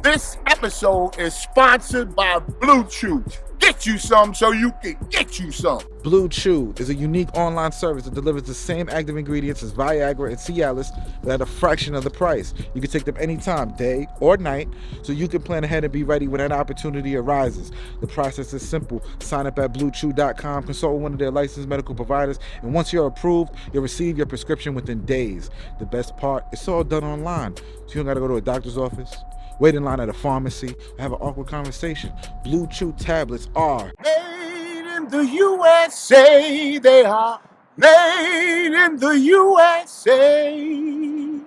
This episode is sponsored by Blue Chew. Get you some so you can get you some. Blue Chew is a unique online service that delivers the same active ingredients as Viagra and Cialis, but at a fraction of the price. You can take them anytime, day or night, so you can plan ahead and be ready when that opportunity arises. The process is simple. Sign up at BlueChew.com, consult with one of their licensed medical providers, and once you're approved, you'll receive your prescription within days. The best part, it's all done online, so you don't gotta go to a doctor's office, wait in line at a pharmacy, or have an awkward conversation. Blue Chew tablets are made in the USA. They are made in the USA. and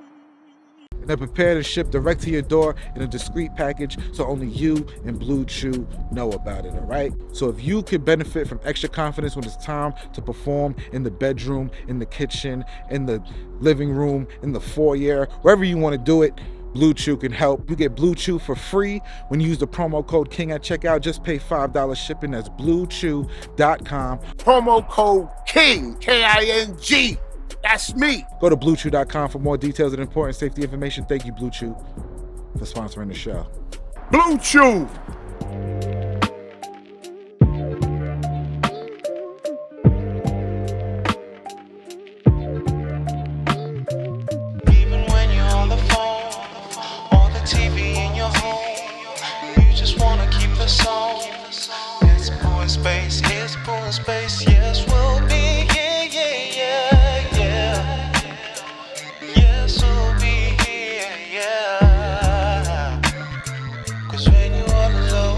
they're prepared to ship direct to your door in a discreet package so only you and Blue Chew know about it, all right? So if you can benefit from extra confidence when it's time to perform in the bedroom, in the kitchen, in the living room, in the foyer, wherever you want to do it, Blue Chew can help. You get Blue Chew for free when you use the promo code KING at checkout. Just pay $5 shipping. That's BlueChew.com. Promo code KING, K-I-N-G. That's me. Go to BlueChew.com for more details and important safety information. Thank you, Blue Chew, for sponsoring the show. Blue Chew. Even when you're on the phone or the TV in your home, you just wanna keep the song. It's Poo N Space, it's Poo N Space, yes we'll be, yeah, yeah, yeah, yeah. Yes we'll be here, yeah. Cause when you're on the low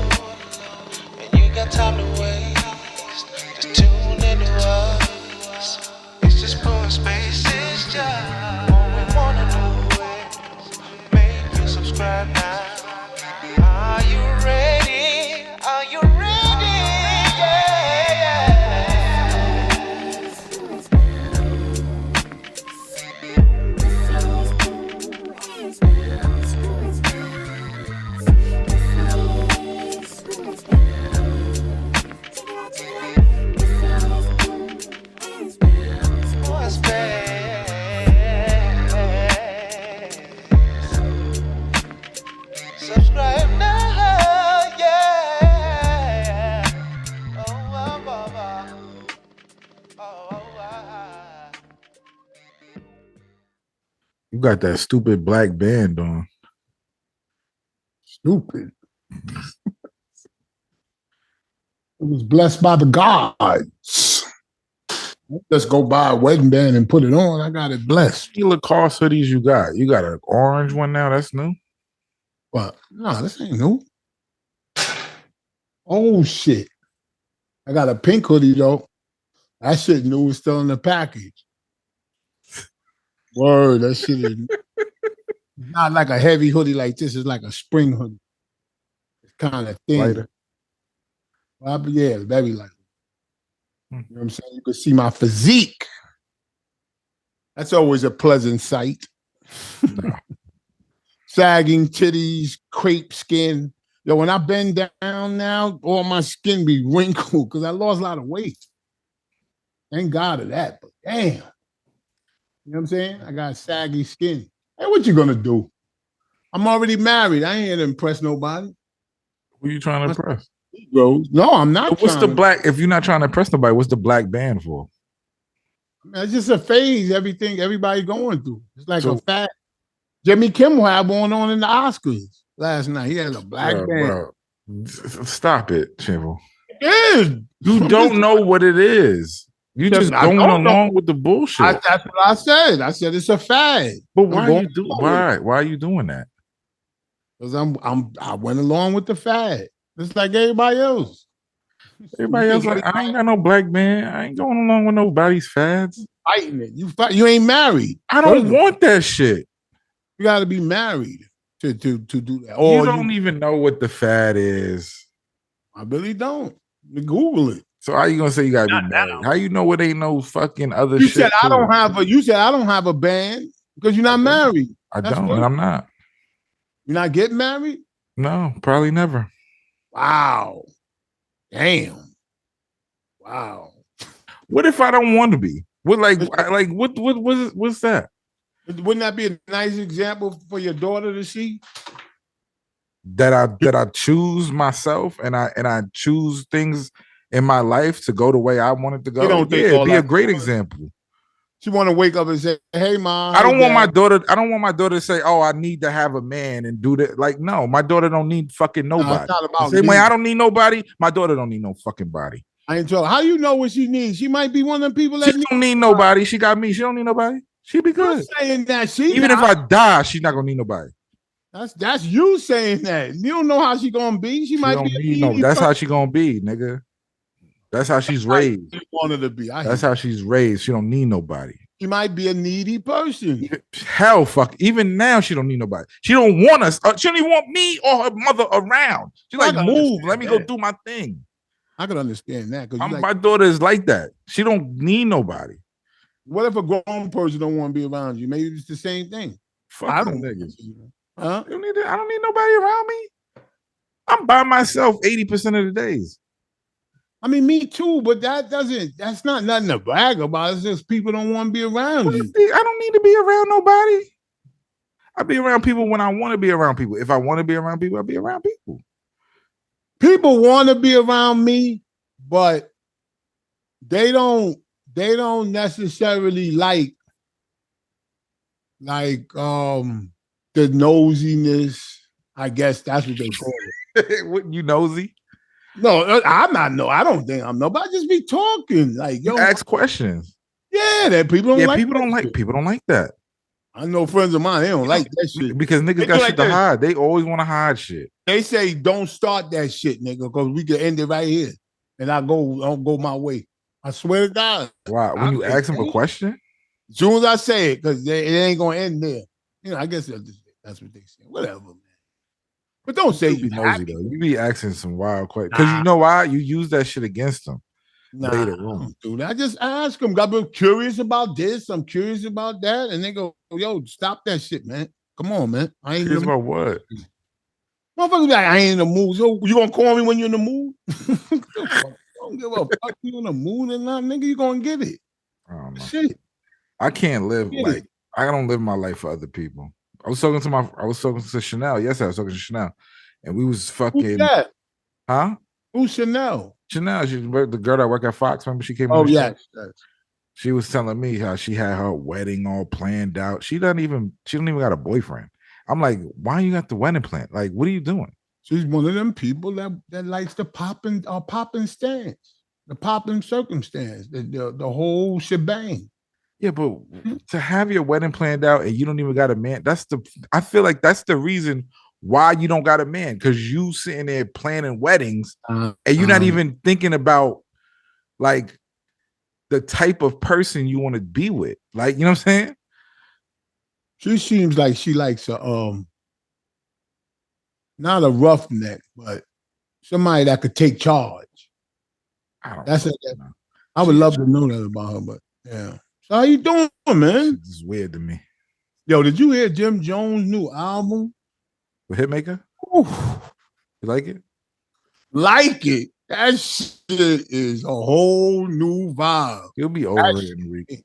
and you got time to waste, just tune into us. It's just Poo N Space, it's just all we wanna do is make you subscribe now. Are you ready? Are you ready? Yeah, yeah. Poo N Space. Subscribe now, yeah. Oh, oh, oh, oh. Oh, oh, You got that stupid black band on. Stupid. It was blessed by the gods. Just go buy a wedding band and put it on. I got it blessed. What Lacoste hoodies you got? You got an orange one now? That's new. But no, this ain't new. Oh shit. I got a pink hoodie though. That shit new is still in the package. Word, that shit is not like a heavy hoodie like this. It's like a spring hoodie. It's kind of thin. Lighter. Well, yeah, very light. You know what I'm saying? You can see my physique. That's always a pleasant sight. Sagging titties, crepe skin. Yo, when I bend down now, all my skin be wrinkled because I lost a lot of weight. Thank God of that, but damn. You know what I'm saying? I got saggy skin. Hey, what you gonna do? I'm already married. I ain't here to impress nobody. Who you trying to impress? Bro, no, I'm not. What's the black? If you're not trying to impress nobody, what's the black band for? It's just a phase. Everybody going through. It's like a fat. Jimmy Kimmel had one on in the Oscars last night. He had a black band. Bro. Stop it, Chimble. It is. You don't know what it is. You just going along with the bullshit. That's what I said. I said it's a fad. But why are you doing? Why are you doing that? Because I went along with the fad. Just like everybody else. Everybody else like, I ain't got no black man. I ain't going along with nobody's fads. Fighting it. You ain't married. I don't want that shit. You got to be married to do that. Or you don't even know what the fad is. I really don't. You Google it. So how you gonna say you gotta be married? How you know it ain't no fucking other You shit? said I don't have a. You said I don't have a band because you're not married. I don't, and I'm not. You're not getting married? No, probably never. Wow. Damn. Wow. What if I don't want to be? What's that? Wouldn't that be a nice example for your daughter to see? that I choose myself and I choose things in my life to go the way I want it to go. don't think Yeah, all be a that. great example. She want to wake up and say, "Hey, mom." I don't hey, want my Dad." daughter. I don't want my daughter to say, "Oh, I need to have a man and do that." Like, no, my daughter don't need fucking No, nobody. it's not The about same way me. I don't need nobody, my daughter don't need no fucking body. I ain't told. How you know what she needs? She might be one of the people She that need. don't need nobody. She got me. She don't need nobody. She be You're good. saying that Even if I die, she's not gonna need nobody. that's you saying that. You don't know how she gonna be. She She might be don't a need no. needy That's person. how she gonna be, nigga. That's how she's How raised. you want her to be. That's how she's raised. She don't need nobody. She might be a needy person. Hell, fuck. Even now, she don't need nobody. She don't want us. She don't even want me or her mother around. She Well, I like, can move. Let understand me go that. do my thing. I can understand that because My daughter is like that. She don't need nobody. what if a grown person don't want to be around you? Maybe it's the same thing. Fuck I them don't. niggas. Huh? I don't need nobody around me. I'm by myself 80% of the days. I mean, me too, but that's not nothing to brag about. It's just people don't want to be around you. I don't need to be around nobody. I be around people when I want to be around people. If I want to be around people, I'll be around people. People want to be around me, but they don't necessarily like the nosiness. I guess that's what they call it. What, you nosy? No, I'm not. No, I don't think I'm nobody. I just be talking like You ask questions. Yeah, that people don't like. People don't like that. I know friends of mine. They don't like that shit because niggas got shit to hide. They always want to hide shit. They say don't start that shit, nigga, because we can end it right here, and I'll go my way. I swear to God. Why? When you ask them a question, as soon as I say it, because it ain't gonna end there. You know, I guess that's what they say. Whatever, man. But don't say you nosy though. You be asking some wild questions because you know why? You use that shit against them. Later on, dude. I just ask them. I'm curious about this. I'm curious about that, and they go, "Yo, stop that shit, man. Come on, man. I ain't curious about what." Motherfuckers like, I ain't in the mood. So you gonna call me when you're in the mood? Don't give a fuck. You in the mood or not, nigga? You gonna get it? I don't know. Shit. I can't live I don't live my life for other people. I was talking to Chanel. Yes, I was talking to Chanel, and we was fucking. Who's that? Huh? Who's Chanel? Chanel, she's the girl that worked at Fox. Remember, she came. Oh yes. She was telling me how she had her wedding all planned out. She don't even got a boyfriend. I'm like, why you got the wedding plan? Like, what are you doing? She's one of them people that likes the popping stance, the popping circumstance, the whole shebang. Yeah, but to have your wedding planned out and you don't even got a man, I feel like that's the reason why you don't got a man, because you sitting there planning weddings and you're not even thinking about like the type of person you want to be with. Like, you know what I'm saying? She seems like she likes not a roughneck, but somebody that could take charge. I would love to know that about her, but yeah. So how you doing, man? This is weird to me. Yo, did you hear Jim Jones' new album? The Hitmaker? Oof. You like it? Like it. That shit is a whole new vibe. You'll be over it in a week.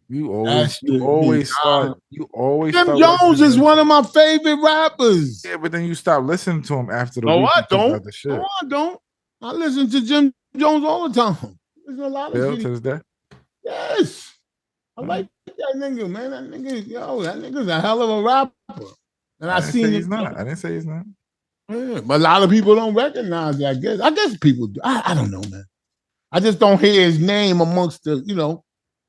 You always start. Jim Jones is one of my favorite rappers. Yeah, but then you stop listening to him after the week. I don't. No, I don't. I listen to Jim Jones all the time. There's a lot of shit. To this day? Yes. I like that nigga, man. That nigga's a hell of a rapper. And I seen he's not. I didn't say he's not. Yeah, but a lot of people don't recognize it, I guess people do. I don't know, man. I just don't hear his name amongst the,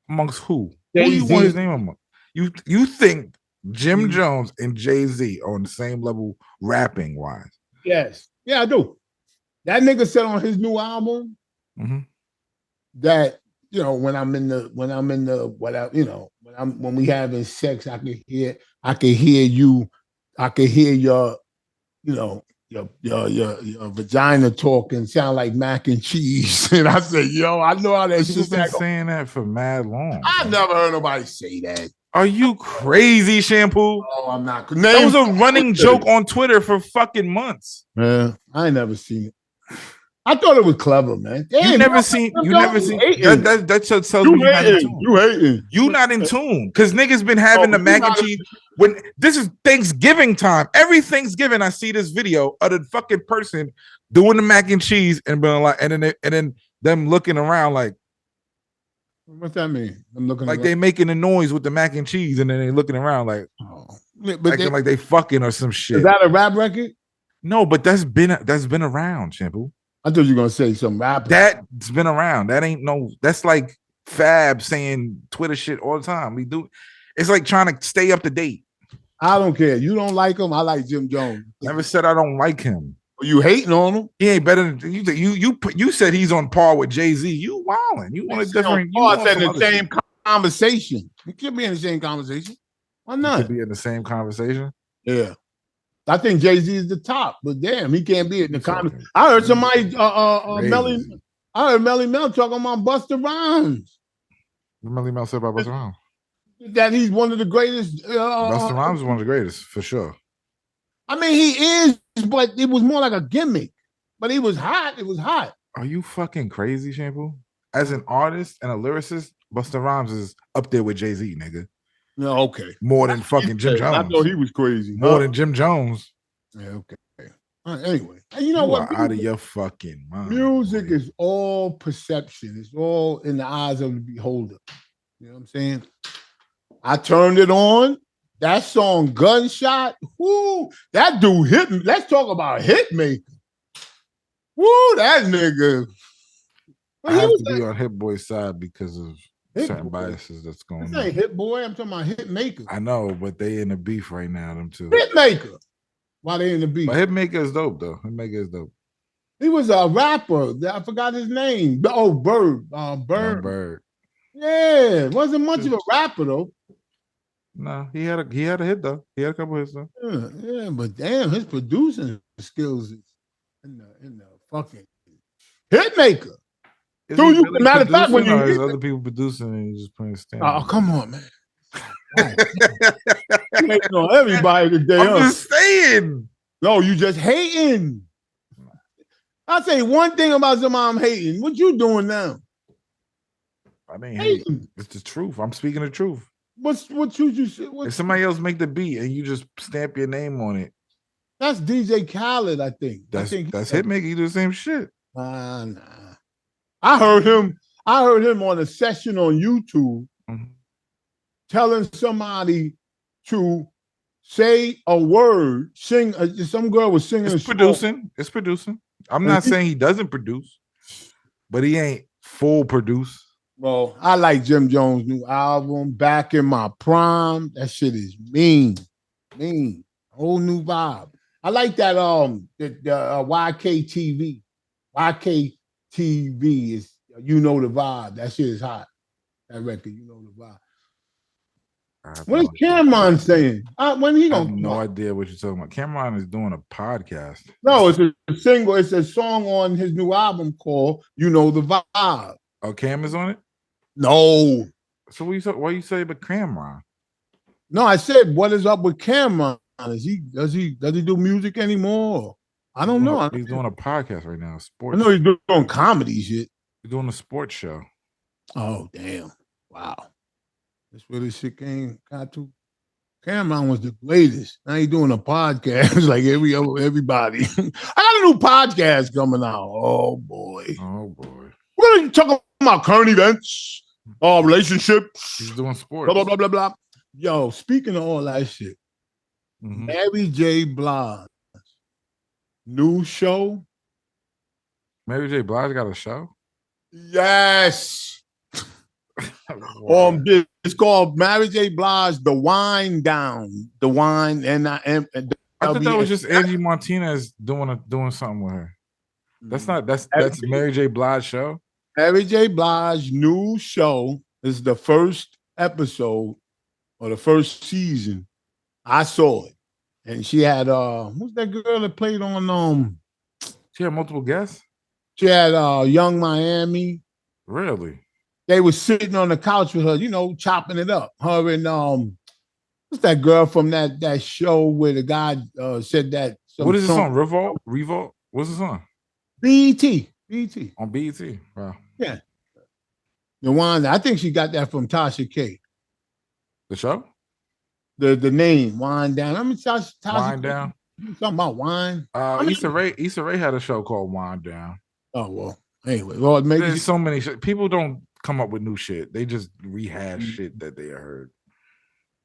Amongst who? Jay-Z. Who you want his name among? You think Jim Jones and Jay-Z are on the same level rapping wise? Yes. Yeah, I do. That nigga said on his new album that, when we having sex, I can hear your vagina talking sound like mac and cheese. And I said, yo, I know how that shit's been saying that for mad long. I never heard nobody say that. Are you crazy, Shampoo? Oh, I'm not. That was a running joke on Twitter for fucking months. I ain't never seen it. I thought it was clever, man. Damn, You never seen that tells me you're not in tune. You hating. You not in tune because niggas been having the you mac and not- cheese. When this is Thanksgiving time, every Thanksgiving I see this video of the fucking person doing the mac and cheese and being like, and then them looking around like, what's that mean? I'm looking like they making a noise with the mac and cheese, and then they looking around like, acting like they fucking or some shit. Is that a rap record? No, but that's been around, Shampoo. I thought you were gonna say some rap. That's been around. That ain't no. That's like Fab saying Twitter shit all the time. We do. It's like trying to stay up to date. I don't care. You don't like him. I like Jim Jones. Never said I don't like him. You hating on him? He ain't better than you. You said he's on par with Jay-Z. You wilding. You want a different. You I want said in some the other same conversation. You could be in the same conversation. Why shit. not? You could be in the same conversation. Yeah. I think Jay-Z is the top, but damn, he can't be in the conversation. I heard somebody Melly Mel talking about Busta Rhymes. What Melly Mel said about Busta Rhymes? That he's one of the greatest. Busta Rhymes is one of the greatest for sure. I mean, he is, but it was more like a gimmick. But he was hot. It was hot. Are you fucking crazy, Shampoo? As an artist and a lyricist, Busta Rhymes is up there with Jay-Z, nigga. No, okay. More than fucking Jim Jones. I thought he was crazy. More than Jim Jones. Yeah, okay. Anyway, you know what? Out of your fucking mind. Music is all perception. It's all in the eyes of the beholder. You know what I'm saying? I turned it on. That song, Gunshot. Whoo, that dude hit me. Let's talk about Hitmaker. Woo, that nigga. I have to be on Hit Boy's side because of certain biases that's going on. This ain't Hit Boy. I'm talking about Hitmaker. I know, but they in the beef right now, them two. Hitmaker. Why they in the beef? But Hitmaker is dope, though. Hitmaker is dope. He was a rapper. I forgot his name. Oh, Bird. Bird. Yeah, wasn't much of a rapper though. No, he had a hit though. He had a couple hits though. Yeah, but damn, his producing skills is in the fucking Hitmaker. So you really matter of fact when you there's other people producing and you just playing stand. Oh, come on, man. You hating on everybody today. I'm just saying. No, you just hating. I'll say one thing about somebody I'm hating. What you doing now? I mean, hating. It's the truth. I'm speaking the truth. What you say? If somebody else make the beat and you just stamp your name on it, that's DJ Khaled, I think. That's Hitmaker. You do the same shit. Nah. I heard him on a session on YouTube telling somebody to say a word, sing. Some girl was singing. It's producing. I'm not saying he doesn't produce, but he ain't full produce. Well, I like Jim Jones' new album, Back in My Prime. That shit is mean. Whole new vibe. I like that the YKTV. YKTV is You Know the Vibe. That shit is hot. That record, You Know the Vibe. What is Cameron saying? When he gonna? I have no idea what you're talking about. Cameron is doing a podcast. No, it's a single. It's a song on his new album called You Know the Vibe. Oh, Cam is on it? No. So why you say about Cameron? No, I said, what is up with Cameron? Does he do music anymore? I don't know. He's doing a podcast right now. Sports. I know he's doing comedy shit. He's doing a sports show. Oh, damn. Wow. That's where this shit got to. Cameron was the greatest. Now he's doing a podcast like everybody. I got a new podcast coming out. Oh, boy. We're going to talk about current events, relationships. He's doing sports. Blah, blah, blah, blah, blah. Yo, speaking of all that shit, Mary J Blige, new show. Mary J Blige got a show? Yes. It's called Mary J Blige, The Wine Down. The Wine, I thought that was just Angie Martinez doing something with her. That's Mary J Blige show. Mary J Blige new show is the first episode or the first season. I saw it, and she had who's that girl that played on She had multiple guests. She had Young Miami. Really? They were sitting on the couch with her, chopping it up. Her and what's that girl from that show where the guy said that? What is this on? Revolt? What's this on? BET. On BET. Wow. Yeah. The one, I think she got that from Tasha K. The show? The name, Wind Down. I mean, Tasha Wind K. Down. Something about wine. I mean, Issa Rae had a show called Wind Down. Oh, well. Anyway, well, maybe there's so many people don't come up with new shit. They just rehash shit that they heard.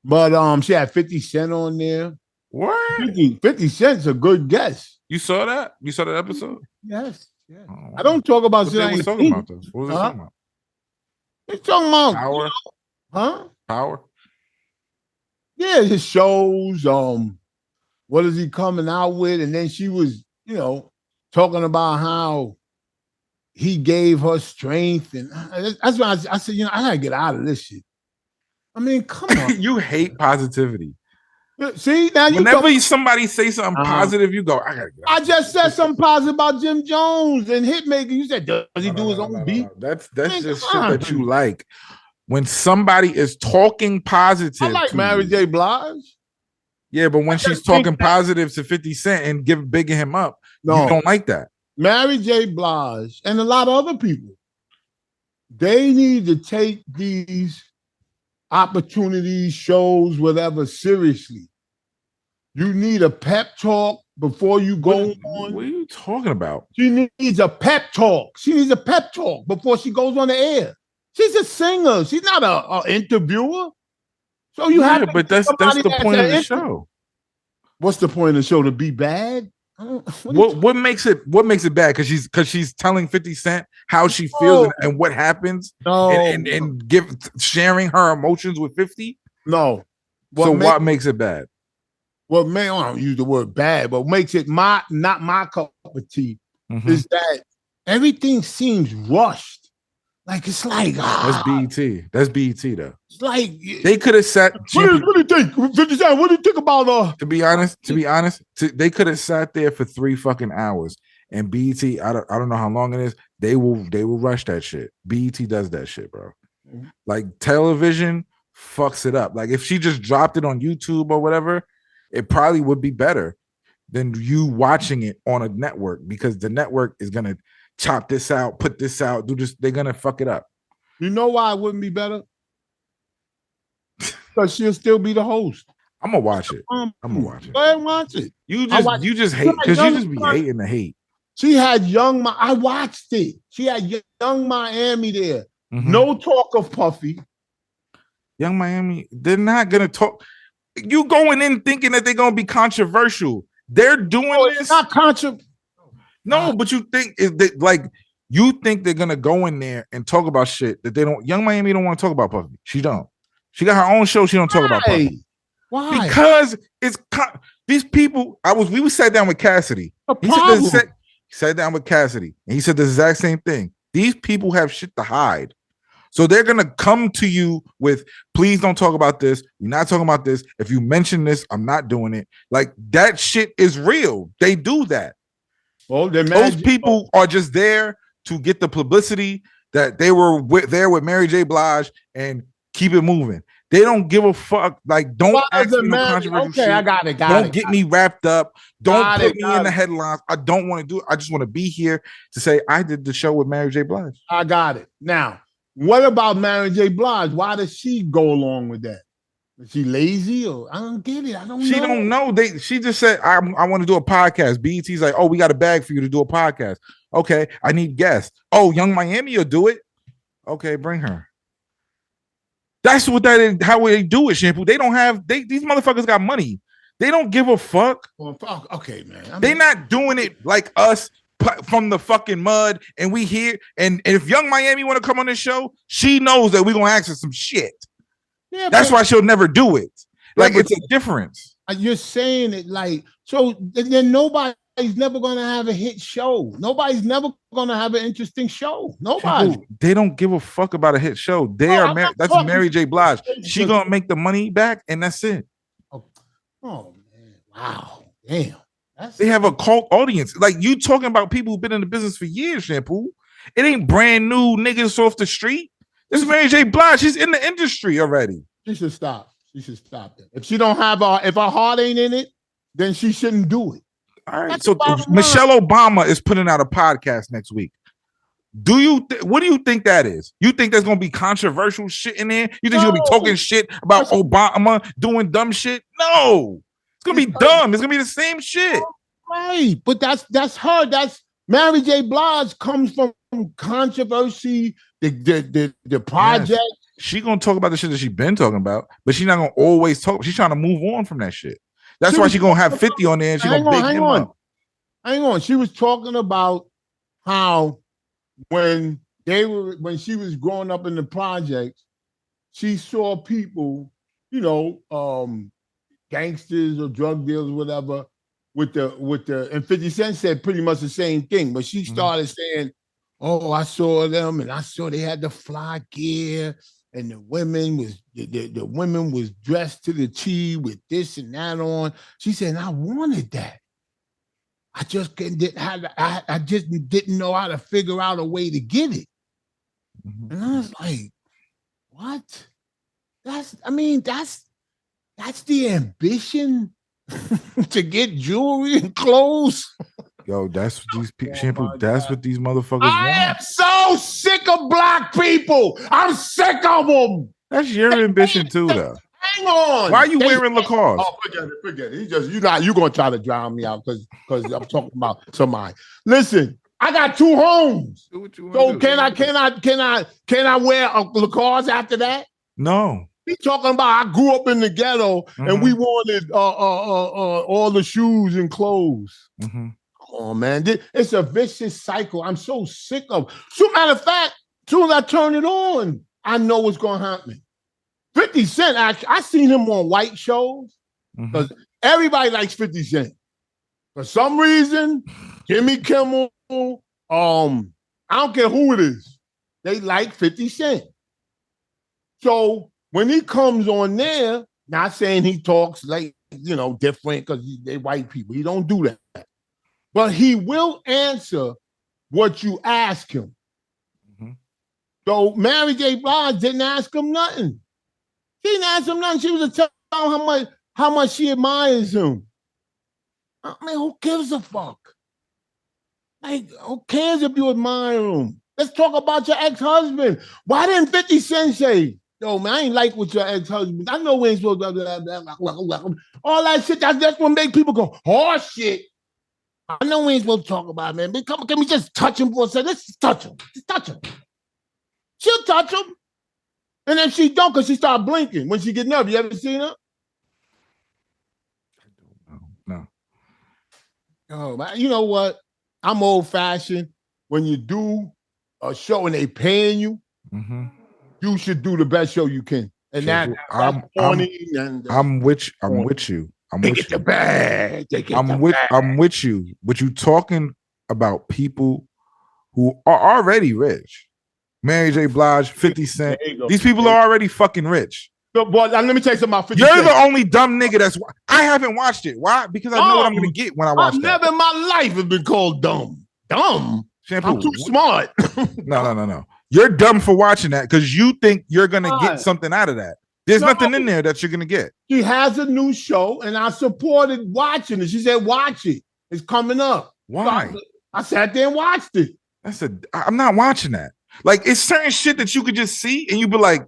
But she had 50 Cent on there. What? 50 Cent's a good guess. You saw that? You saw that episode? Yes. Yeah. Oh, I don't talk about shit I ain't talking about though. What was it talking about? It's talking about Power. Huh? Power. Yeah, his shows. What is he coming out with? And then she was, talking about how he gave her strength, and that's why I said, I gotta get out of this shit. I mean, come on. You hate positivity. See, now whenever somebody say something positive, you go, I gotta get out. I just said something positive about Jim Jones and Hitmaker. You said, does he do his own beat? That's just shit that you like. When somebody is talking positive, I like Mary J Blige. Yeah, but when she's talking positive to 50 Cent and bigging him up, you don't like that. Mary J Blige and a lot of other people, they need to take these opportunities, shows, whatever, seriously. You need a pep talk before you go on. What are you talking about? She needs a pep talk. She needs a pep talk before she goes on the air. She's a singer. She's not an interviewer. So you have to, but that's the point of the show. What's the point of the show? To be bad? What makes it bad? Because she's telling 50 Cent how she feels and what happens, and sharing her emotions with 50. No. What makes it bad? I don't use the word bad, but what makes it not my cup of tea is that everything seems rushed. Like it's like that's BET. That's BET though. It's like they could have sat. What do you think? 50 Cent, what do you think about To be honest, they could have sat there for 3 fucking hours. And BET, I don't know how long it is. They will rush that shit. BET does that shit, bro. Like television fucks it up. Like if she just dropped it on YouTube or whatever, it probably would be better than you watching it on a network, because the network is gonna chop this out, put this out, do this. They're gonna fuck it up. You know why it wouldn't be better? Because she'll still be the host. I'm gonna watch it. I'm gonna watch it. Go ahead and watch it. You just hate because you just be hating the hate. She had I watched it. She had Young Miami there. No talk of Puffy. Young Miami, they're not gonna talk. You going in thinking that they're gonna be controversial. They're doing this. It's not controversial. No, but you think you think they're gonna go in there and talk about shit that they don't. Young Miami don't want to talk about Puffy. She don't. She got her own show. She don't talk about Puffy. Why? Because it's these people. We sat down with Cassidy. He sat down with Cassidy, and he said the exact same thing. These people have shit to hide. So they're gonna come to you with, please don't talk about this. We're not talking about this. If you mention this, I'm not doing it. Like that shit is real. They do that. Well, those people are just there to get the publicity that they were there with Mary J Blige and keep it moving. They don't give a fuck. Like, don't ask me no controversial shit. I got it. Don't get me wrapped up. Don't put me in the headlines. I don't want to do it. I just want to be here to say I did the show with Mary J Blige. I got it. Now, what about Mary J Blige? Why does she go along with that? Is she lazy or I don't get it? I don't know. She don't know. She just said, I want to do a podcast. BET's like, oh, we got a bag for you to do a podcast. Okay, I need guests. Oh, Young Miami will do it. Okay, bring her. That's what that is. How they do it, Shampoo. They don't have. These motherfuckers got money. They don't give a fuck. Well, okay, man. They're not doing it like us from the fucking mud. And we here. And if Young Miami want to come on this show, she knows that we're gonna ask her some shit. Yeah, that's why she'll never do it. Like it's a difference. You're saying it like so. Then nobody's never gonna have a hit show. Nobody's never gonna have an interesting show. Nobody. They don't give a fuck about a hit show. That's Mary J Blige. She gonna make the money back, and that's it. Oh man! Wow. Damn. They have a cult audience. Like you talking about people who've been in the business for years. Shampoo. It ain't brand new niggas off the street. This is Mary J Blige. She's in the industry already. She should stop. She should stop that. If she don't have if her heart ain't in it, then she shouldn't do it. All right. That's So Michelle Obama is putting out a podcast next week. What do you think that is? You think there's gonna be controversial shit in there? You think she's gonna be talking shit about Obama doing dumb shit? No, it's gonna be dumb. It's gonna be the same shit. Right, but that's her. That's Mary J. Blige comes from controversy. The project. Yes. She gonna talk about the shit that she been talking about, but she's not gonna always talk. She's trying to move on from that shit. That's why she's gonna have 50 on there and she's gonna big him up. Hang on. She was talking about how when she was growing up in the projects, she saw people, gangsters or drug dealers, whatever, with the and 50 Cent said pretty much the same thing, but she started saying, "Oh, I saw them and I saw they had the fly gear and the women was dressed to the T with this and that on." She said, "I wanted that. I just didn't know how to figure out a way to get it." And I was like, "What? That's the ambition to get jewelry and clothes." Yo, that's what these people, Shampoo. That's what these motherfuckers I am so sick of black people. I'm sick of them. That's your ambition too, though. Hang on. Why are you wearing Lacoste? Oh, forget it. You're gonna try to drown me out because I'm talking about somebody. Listen, I got 2 homes. So can I wear a Lacoste after that? No. He's talking about I grew up in the ghetto and we wanted all the shoes and clothes. Oh man, it's a vicious cycle. I'm so sick of. So matter of fact, as soon as I turn it on, I know what's gonna happen. 50 Cent, actually, I seen him on white shows because everybody likes 50 Cent. For some reason, Jimmy Kimmel, I don't care who it is, they like 50 Cent. So when he comes on there, not saying he talks like, different because they white people. He don't do that. But he will answer what you ask him. So Mary J. Blige didn't ask him nothing. She didn't ask him nothing. She was telling him how much she admires him. I mean, who gives a fuck? Like, who cares if you admire him? Let's talk about your ex-husband. Why didn't 50 Cent say, "Yo, man, I ain't like with your ex-husband. I know we ain't supposed to..." All that shit, that's what make people go, "Oh, shit. I know we ain't supposed to talk about it, man. But can we just touch him for a second? Let's just touch him. Just touch him." She'll touch him. And if she don't, because she start blinking when she get nervous. You ever seen her? No. Oh, man, you know what? I'm old-fashioned. When you do a show and they paying you, you should do the best show you can. And Shampoo, I'm with you. They get the bag. I'm with you. But you talking about people who are already rich. Mary J. Blige, 50 Cent. These people are already fucking rich. But let me tell you something about 50 You're Cent. the only dumb nigga that's... I haven't watched it. Why? Because I know what I'm going to get when I watch I've never in my life have been called dumb. Dumb? Shampoo. I'm too smart. No. You're dumb for watching that because you think you're going to get something out of that. There's nothing in there that you're going to get. She has a new show, and I supported watching it. She said, "Watch it. It's coming up." Why? So I sat there and watched it. I'm not watching that. Like, it's certain shit that you could just see, and you be like,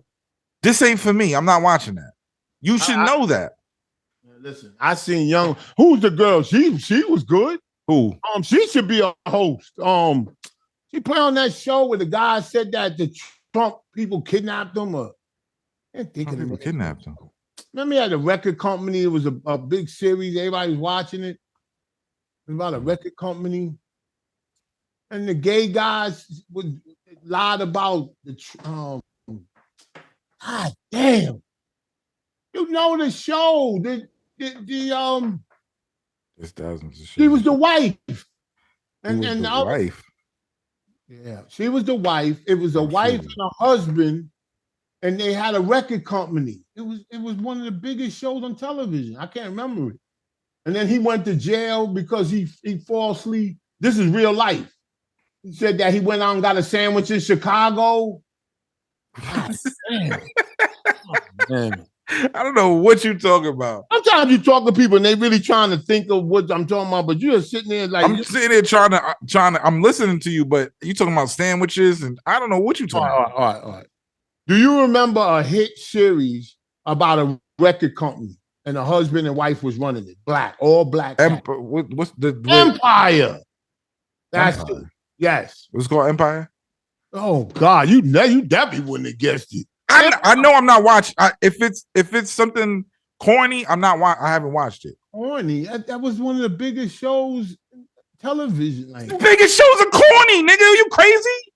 "This ain't for me. I'm not watching that." You should know that. Listen, I seen young. Who's the girl? She was good. Who? She should be a host. She played on that show where the guy said that the Trump people kidnapped him. People kidnapped him. Remember, he had a record company. It was a big series. Everybody was watching it. It was about a record company, and the gay guys would lied about the. God damn! You know the show. There's thousands of shit. She was the wife. And the wife. Yeah, she was the wife. It was a wife and a husband, and they had a record company. It was one of the biggest shows on television. I can't remember it. And then he went to jail because he falsely. This is real life. He said that he went out and got a sandwich in Chicago. God damn. Oh, man. I don't know what you talking about. Sometimes you talk to people and they really trying to think of what I'm talking about, but you're sitting there like I'm sitting there trying to. I'm listening to you, but you talking about sandwiches, and I don't know what you talking about. All right. Do you remember a hit series about a record company and a husband and wife was running it? All black. What's the Empire? That's Empire. it. Yes. What's called Empire? Oh God, you definitely wouldn't have guessed it. I know I'm not watching. If it's something corny, I'm not. I haven't watched it. Corny. That was one of the biggest shows television. Like the biggest shows are corny, nigga. Are you crazy?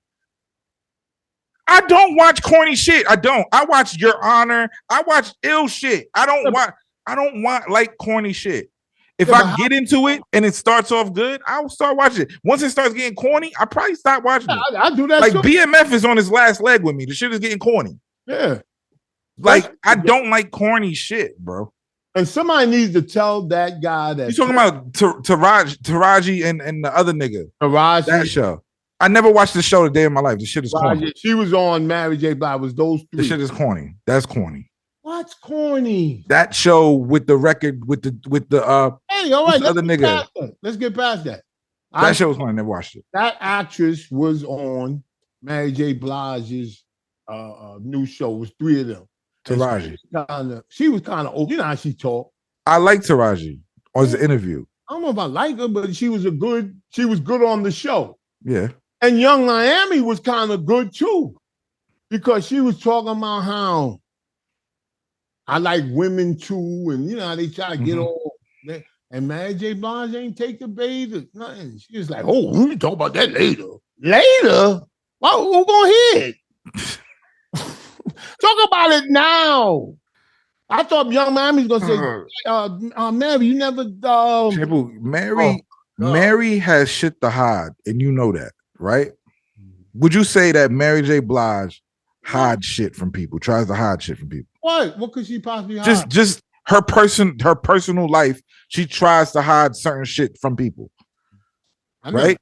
I don't watch corny shit. I don't. I watch Your Honor. I watch ill shit. I don't want like corny shit. If I get into it and it starts off good, I'll start watching it. Once it starts getting corny, I probably stop watching it. I do that. Like BMF is on his last leg with me. The shit is getting corny. Yeah. Like I don't like corny shit, bro. And somebody needs to tell that guy that you talking about Taraji and the other nigga. Taraji. That show. I never watched the show a day in my life. The shit is corny. She was on Mary J Blige. Was those three? The shit is corny. That's corny. What's corny? That show with the record with the hey, all right, other nigga. Let's get past that. That show was corny. I never watched it. That actress was on Mary J Blige's new show. It was three of them. Taraji. She was kind of old. You know how she talked. I like Taraji on the interview. I don't know if I like her, but she was good on the show. Yeah. And Young Miami was kind of good too, because she was talking about how I like women too, and you know how they try to get all. And Mary J Blige ain't take the bait or nothing. She was like, "Oh, we can talk about that later." Later? Well, who gonna hear it? Talk about it now. I thought Young Miami's gonna say, "Mary, you never." Shampoo, Mary has shit to hide, and you know that, right? Would you say that Mary J Blige hides shit from people? Tries to hide shit from people? What could she possibly hide? Just her personal life. She tries to hide certain shit from people, right?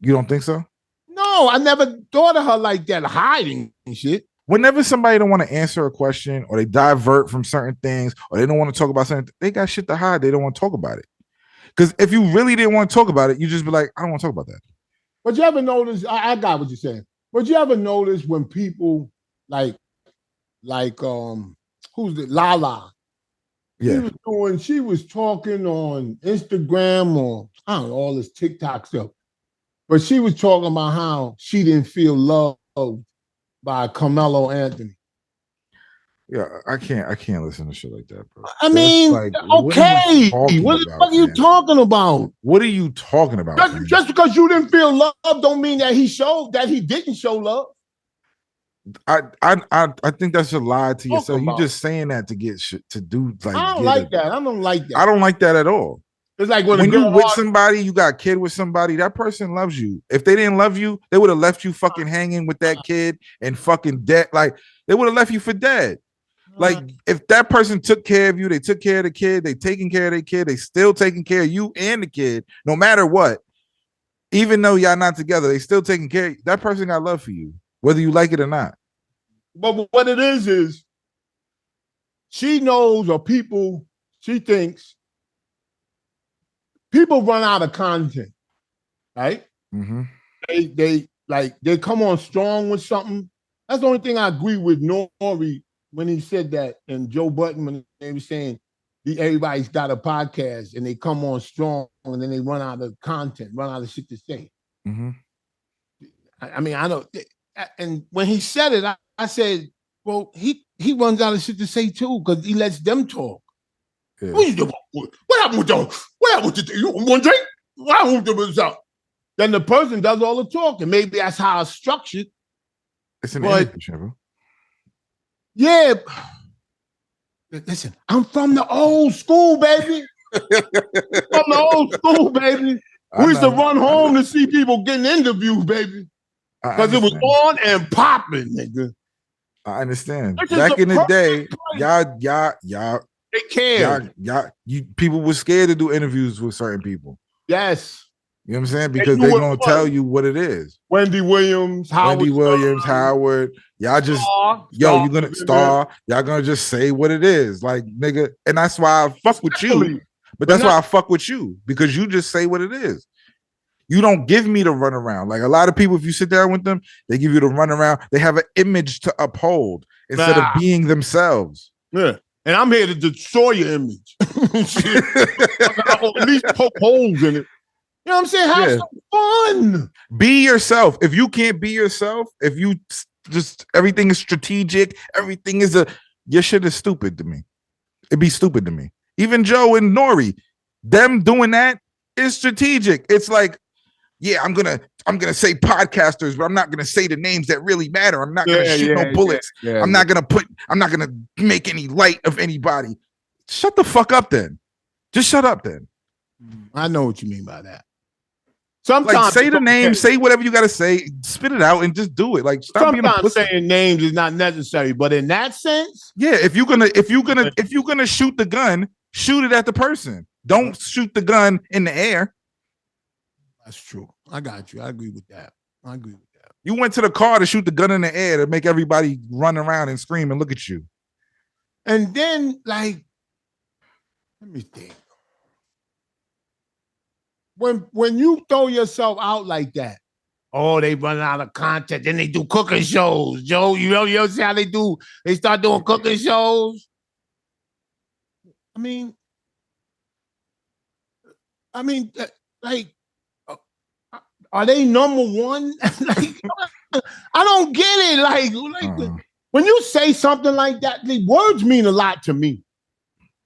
You don't think so? No, I never thought of her like that, hiding shit. Whenever somebody don't want to answer a question or they divert from certain things or they don't want to talk about something, they got shit to hide. They don't want to talk about it. Because if you really didn't want to talk about it, you just be like, I don't want to talk about that. But you ever notice, I got what you're saying. But you ever notice when people like who's the Lala? Yeah. She was talking on Instagram or I don't know, all this TikTok stuff. But she was talking about how she didn't feel loved by Carmelo Anthony. Yeah, I can't listen to shit like that, bro. I mean, like, okay. What the fuck are you talking about? What are you talking about? Just because you didn't feel love don't mean that he didn't show love. I think that's a lie to yourself. You just saying that to get shit to do like I don't like that. I don't like that. I don't like that at all. It's like when you with somebody, you got a kid with somebody, that person loves you. If they didn't love you, they would have left you fucking hanging with that kid and fucking dead. Like they would have left you for dead. Like if that person took care of you, they took care of the kid, they taking care of their kid, they still taking care of you and the kid, no matter what. Even though y'all not together, they still taking care of you. That person got love for you, whether you like it or not. But what it is she knows she thinks people run out of content, right? Mm-hmm. They come on strong with something. That's the only thing I agree with Nori when he said that, and Joe Budden when they were saying everybody's got a podcast and they come on strong and then they run out of content, run out of shit to say. Mm-hmm. I mean, I know. And when he said it, I said, well, he runs out of shit to say too because he lets them talk. Yeah. What happened with them? What happened with you? One drink? What happened with them? Then the person does all the talking. Maybe that's how it's structured. It's an interview. Yeah. Listen, I'm from the old school, baby. From the old school, baby. We used to run home to see people getting interviews, baby. Because it was on and popping, nigga. I understand. Back in the day, y'all they cared. Y'all, people were scared to do interviews with certain people. Yes. You know what I'm saying? Because they're gonna tell you what it is. Wendy Williams, Howard. Y'all just you're gonna star. Y'all gonna just say what it is, like nigga. And that's why I fuck with you. But that's why I fuck with you, because you just say what it is. You don't give me the runaround. Like a lot of people, if you sit down with them, they give you the runaround. They have an image to uphold instead of being themselves. Yeah. And I'm here to destroy your image. Or at least poke holes in it. You know what I'm saying? Have some fun. Be yourself. If you can't be yourself, if you just everything is strategic, everything is your shit is stupid to me. It'd be stupid to me. Even Joe and Nori, them doing that is strategic. It's like, yeah, I'm gonna say podcasters, but I'm not gonna say the names that really matter. I'm not gonna shoot no bullets. I'm not gonna make any light of anybody. Shut the fuck up then. Just shut up then. I know what you mean by that. Sometimes like, say the name, say whatever you gotta say, spit it out, and just do it. Like stop being a pussy. Saying names is not necessary, but in that sense, yeah. If you're gonna shoot the gun, shoot it at the person. Don't shoot the gun in the air. That's true. I got you. I agree with that. You went to the car to shoot the gun in the air to make everybody run around and scream and look at you. And then, like, let me think. When you throw yourself out like that, oh, they run out of content. Then they do cooking shows. Joe, you know see how they do? They start doing cooking shows. I mean, like, are they number one? Like, I don't get it. Like when you say something like that, the words mean a lot to me.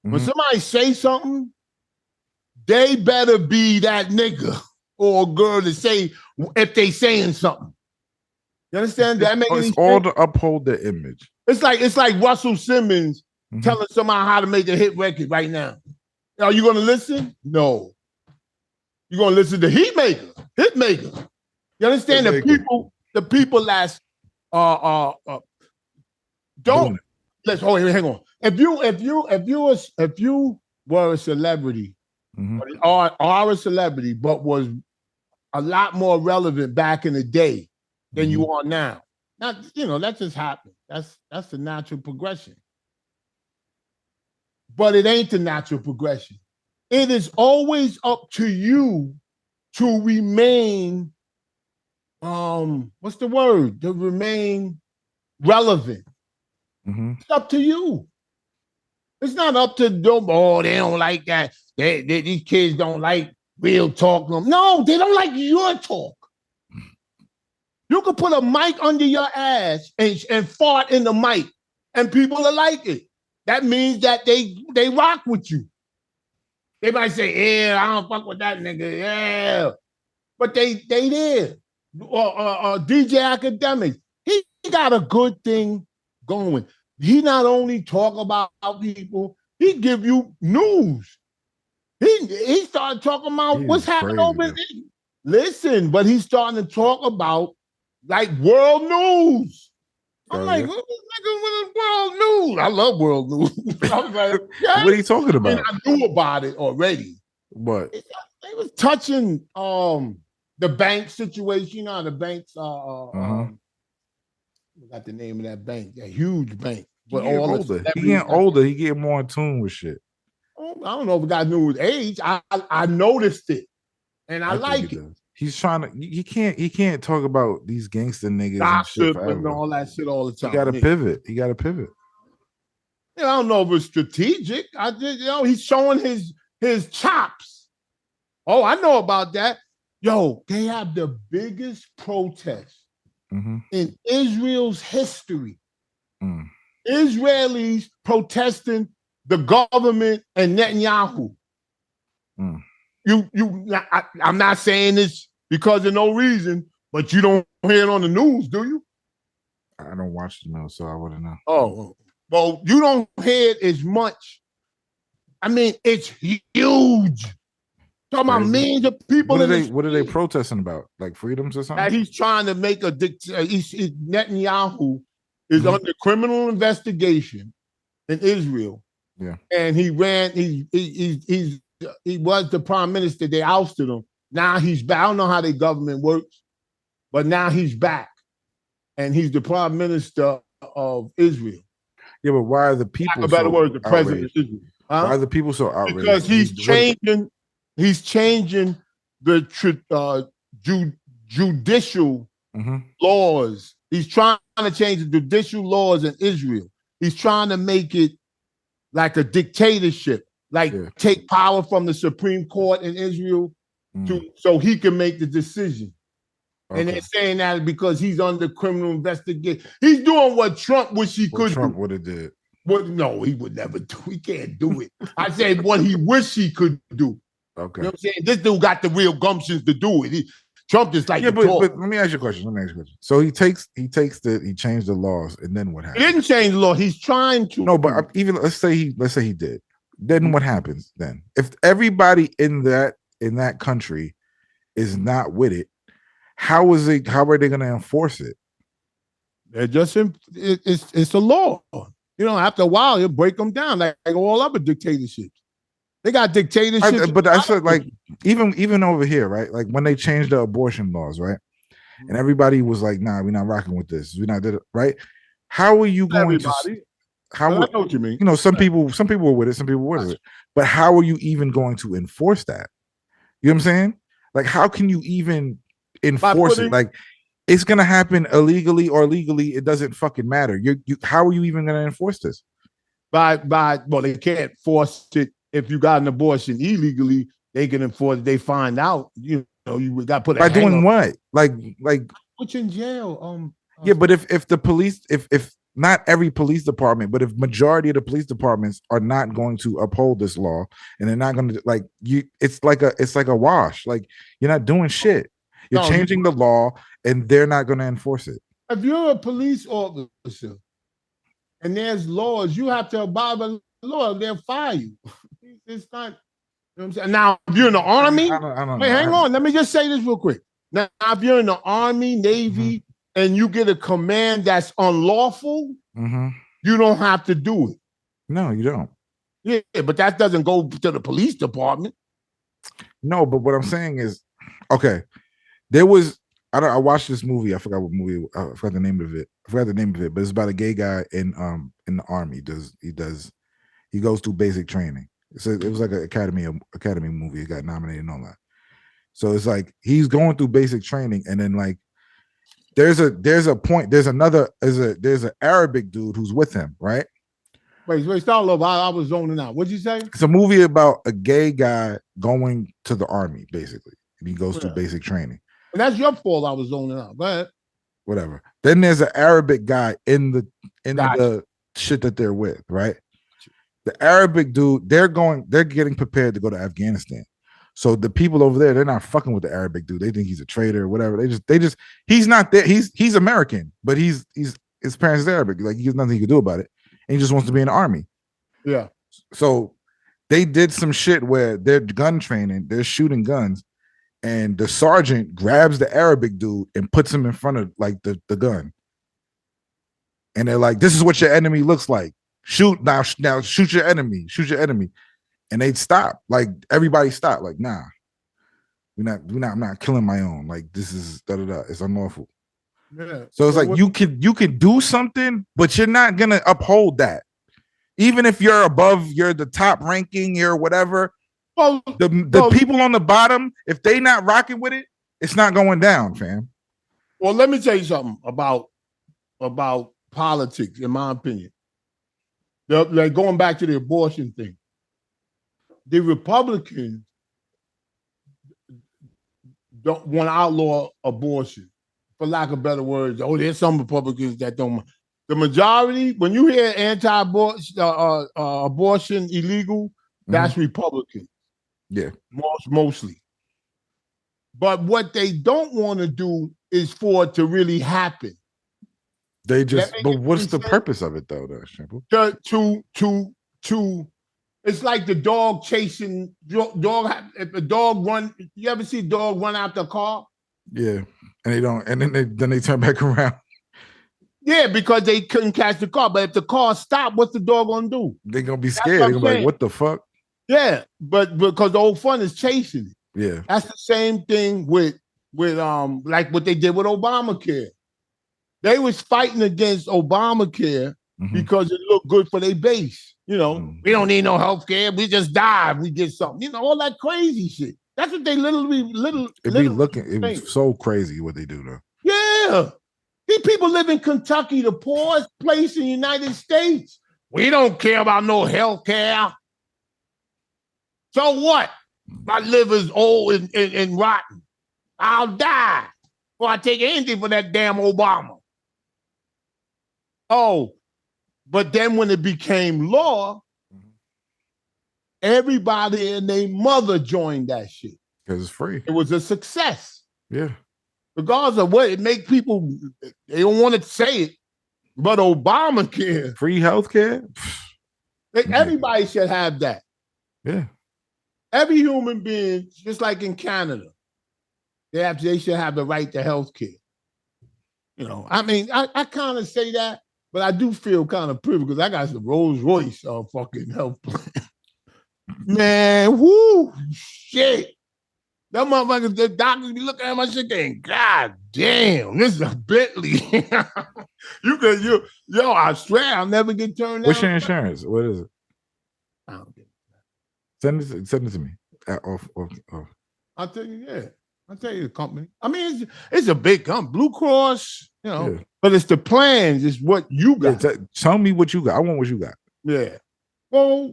Mm-hmm. When somebody say something, they better be that nigga or girl to say if they saying something. You understand? That make any sense? All to uphold the image. It's like Russell Simmons telling somebody how to make a hit record right now. Are you gonna listen? No. You're gonna listen to Hitmaker. You understand? The people that's don't let's hang on. If you were a celebrity, or are a celebrity, but was a lot more relevant back in the day than you are now. Now, that just happened. That's the natural progression. But it ain't the natural progression. It is always up to you to remain, what's the word? To remain relevant. It's up to you. It's not up to them. Oh, they don't like that. These kids don't like real talk. No, they don't like your talk. You can put a mic under your ass and fart in the mic, and people will like it. That means that they rock with you. They might say, yeah, I don't fuck with that nigga, yeah. But they did. Or DJ Academics. He got a good thing going. He not only talk about people, he give you news. He started talking about what's happening over there. Listen, but he's starting to talk about like world news. I'm like, what is world news? I love world news. I was like, what are you talking about? I knew about it already. What? They was touching the bank situation. You know how the banks I got the name of that bank, that huge bank. But he getting older. He getting more in tune with shit. I don't know if it got to do with age. I noticed it, and I like it. He's trying to. He can't talk about these gangster niggas and shit and all that shit all the time. He got to pivot. He got to pivot. I don't know if it's strategic. He's showing his chops. Oh, I know about that. Yo, they have the biggest protest in Israel's history. Israelis protesting the government and Netanyahu. I'm not saying this because of no reason, but you don't hear it on the news, do you? I don't watch the news, so I wouldn't know. Oh, well, you don't hear it as much. I mean, it's huge. Talking about millions of people. What are they protesting about? Like freedoms or something? That he's trying to make Netanyahu is under criminal investigation in Israel. Yeah. And he was the prime minister. They ousted him. Now he's back. I don't know how their government works, but now he's back. And he's the prime minister of Israel. Yeah, but why are the people A better so word, the president outraged? of Israel. Why are the people so outraged? Because he's changing the judicial laws. He's trying to change the judicial laws in Israel. He's trying to make it like a dictatorship, like take power from the Supreme Court in Israel so he can make the decision. Okay. And they're saying that because he's under criminal investigation. He's doing what Trump wish he could do. Trump would have did. Well, no, he would never do. He can't do it. I said what he wish he could do. Okay. You know what I'm saying? This dude got the real gumptions to do it. Trump just like but let me ask you a question. So he changed the laws, and then what happens? He didn't change the law. He's trying to. No, but even let's say he did. Then what happens then? If everybody in that country is not with it, how are they going to enforce it? They're just it's a law. You know, after a while, it'll break them down like all other dictatorships. They got dictatorships. But I said, like, even over here, right? Like when they changed the abortion laws, right? And everybody was like, nah, we're not rocking with this. We're not did it, right? How are you going to I know what you mean. You know, some people were with it, some people weren't with it. But how are you even going to enforce that? You know what I'm saying? Like, how can you even enforce it? Like, it's gonna happen illegally or legally, it doesn't fucking matter. How are you even gonna enforce this? Well, they can't force it. If you got an abortion illegally, they can enforce it. They find out, you got to put by doing what? Like put you in jail. Yeah, but if the police, if not every police department, but if majority of the police departments are not going to uphold this law, and they're not going to it's like a wash. Like, you're not doing shit. You're changing the law, and they're not going to enforce it. If you're a police officer and there's laws, you have to abide by the law. They'll fire you. It's not. You know what I'm saying? Now, if you're in the Army, hang on. Let me just say this real quick. Now, if you're in the Army, Navy, and you get a command that's unlawful, you don't have to do it. No, you don't. Yeah, but that doesn't go to the police department. No, but what I'm saying is, okay, there was. I watched this movie. I forgot what movie. I forgot the name of it. But it's about a gay guy in the Army. He goes through basic training. So it was like an academy movie. It got nominated and all that. So it's like he's going through basic training, and then like there's an Arabic dude who's with him, right? Wait, start over. I was zoning out. What'd you say? It's a movie about a gay guy going to the Army, basically. And he goes through basic training. And that's your fault. I was zoning out. Go ahead. Whatever. Then there's an Arabic guy in the shit that they're with, right? The Arabic dude, they're getting prepared to go to Afghanistan. So the people over there, they're not fucking with the Arabic dude. They think he's a traitor or whatever. He's not there. He's American, but his parents is Arabic. Like, there's nothing he can do about it. And he just wants to be in the Army. Yeah. So they did some shit where they're gun training, they're shooting guns, and the sergeant grabs the Arabic dude and puts him in front of like the gun. And they're like, this is what your enemy looks like. Shoot now, shoot your enemy. And they'd stop. Like, everybody stopped. Like, nah. I'm not killing my own. Like, this is it's unlawful. Yeah. So it's like you can do something, but you're not gonna uphold that. Even if you're the top ranking, you're whatever. Well, the people on the bottom, if they not rocking with it, it's not going down, fam. Well, let me tell you something about politics, in my opinion. Like, going back to the abortion thing, the Republicans don't want to outlaw abortion, for lack of better words. Oh, there's some Republicans that don't. The majority, when you hear abortion illegal, that's Republicans. Yeah, mostly. But what they don't want to do is for it to really happen. They just. But what's the purpose of it, though? Shampoo? To it's like the dog chasing dog. If a dog run, you ever see a dog run out the car? Yeah, and they don't, and then they turn back around. Yeah, because they couldn't catch the car. But if the car stopped, what's the dog gonna do? They're gonna be scared. They're gonna be like, "What the fuck?" Yeah, but because the whole fun is chasing it. Yeah. That's the same thing with like what they did with Obamacare. They was fighting against Obamacare because it looked good for their base. You know, we don't need no health care. We just die if we get something. You know, all that crazy shit. That's what they It was so crazy what they do though. Yeah. These people live in Kentucky, the poorest place in the United States. We don't care about no health care. So what? My liver's old and rotten. I'll die before I take anything for that damn Obama. Oh, but then when it became law, everybody and their mother joined that shit. Because it's free. It was a success. Yeah. Regardless of what it make people, they don't want to say it, but Obamacare. Free healthcare? Everybody should have that. Yeah. Every human being, just like in Canada, they should have the right to health care. You know, I mean, I kind of say that, but I do feel kind of privileged because I got the Rolls Royce fucking health plan. Man, whoo, shit. That motherfucker, the doctors be looking at my shit going, God damn, this is a Bentley. I swear I'll never get turned down. What's your insurance? What is it? I don't get it. Send it to me. I'll tell you, I'll tell you the company. I mean, it's a big company, Blue Cross, you know, but it's the plans, it's what you got. Tell me what you got. I want what you got. Yeah. Well,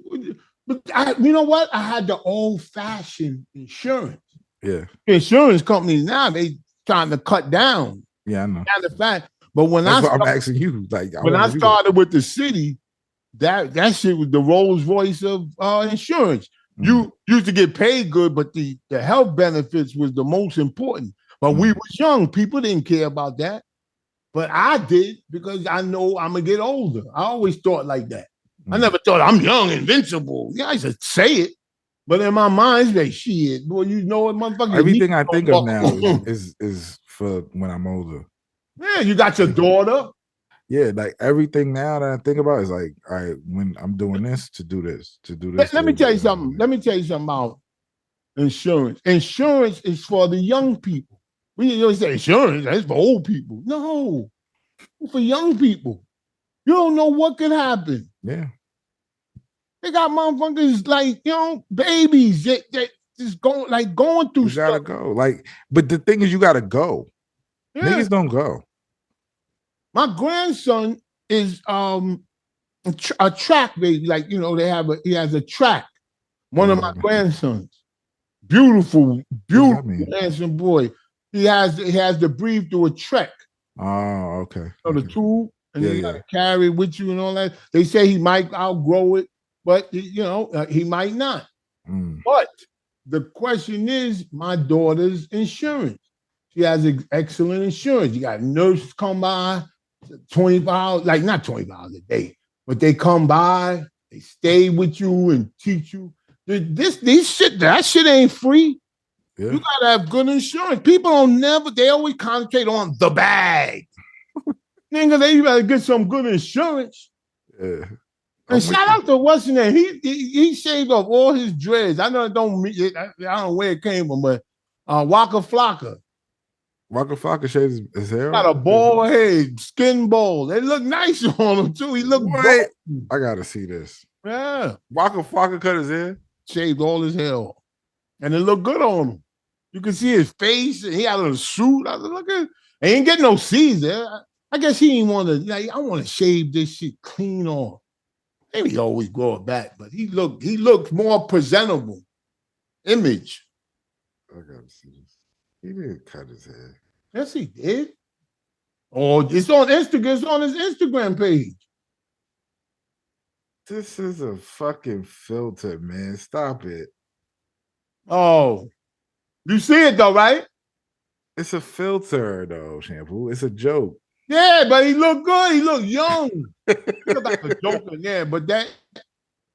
but you know what? I had the old-fashioned insurance. Yeah. Insurance companies now, they trying to cut down. Yeah, I know. Matter of fact, but when I'm asking you, like, when I started with the city, that shit was the Rolls Royce of insurance. You used to get paid good, but the health benefits was the most important. But we was young. People didn't care about that. But I did because I know I'm going to get older. I always thought like that. I never thought I'm young, invincible. Yeah, I used to say it. But in my mind, it's like, shit, boy, you know what, motherfucker. Everything I think of now is for when I'm older. Yeah, you got your daughter. Yeah, like everything now that I think about is like, all right, when I'm doing this, to do this. Let me tell you something. Let me tell you something about insurance. Insurance is for the young people. We always say insurance, that's for old people. No, it's for young people. You don't know what could happen. Yeah. They got motherfuckers like, you know, babies that just going through you stuff. You gotta go. Like, but the thing is, you gotta go. Yeah. Niggas don't go. My grandson is a track baby. Like, you know, he has a track. One of my grandsons. Beautiful, handsome boy. He has to breathe through a trek. Oh, okay. So the tube, and you gotta carry it with you and all that. They say he might outgrow it, but you know, he might not. But the question is, my daughter's insurance. She has excellent insurance. You got nurses come by 24 hours, like not 24 hours a day, but they come by, they stay with you and teach you. That shit ain't free. Yeah. You gotta have good insurance. People they always concentrate on the bag. Nigga, they better get some good insurance. Yeah. And shout out to what's his name. He shaved off all his dreads. I know I don't know where it came from, but Waka Flocka. Waka Flocka shaves his hair. Got a bald head, skin bowl. They look nice on him too. He looked great. I gotta see this. Yeah. Waka Flocka cut his hair, shaved all his hair off, and it looked good on him. You can see his face, and he had a suit. I was looking. He ain't getting no Caesar. I guess he didn't want to. Like, I want to shave this shit clean off. Maybe he always grow it back, but he looked more presentable. Image. I gotta see this. He didn't cut his hair. Yes, he did. Oh, it's on Instagram. It's on his Instagram page. This is a fucking filter, man. Stop it. Oh, you see it though, right? It's a filter, though, Shampoo. It's a joke. Yeah, but he looked good. He looked young. He looked like a joke in there, but that.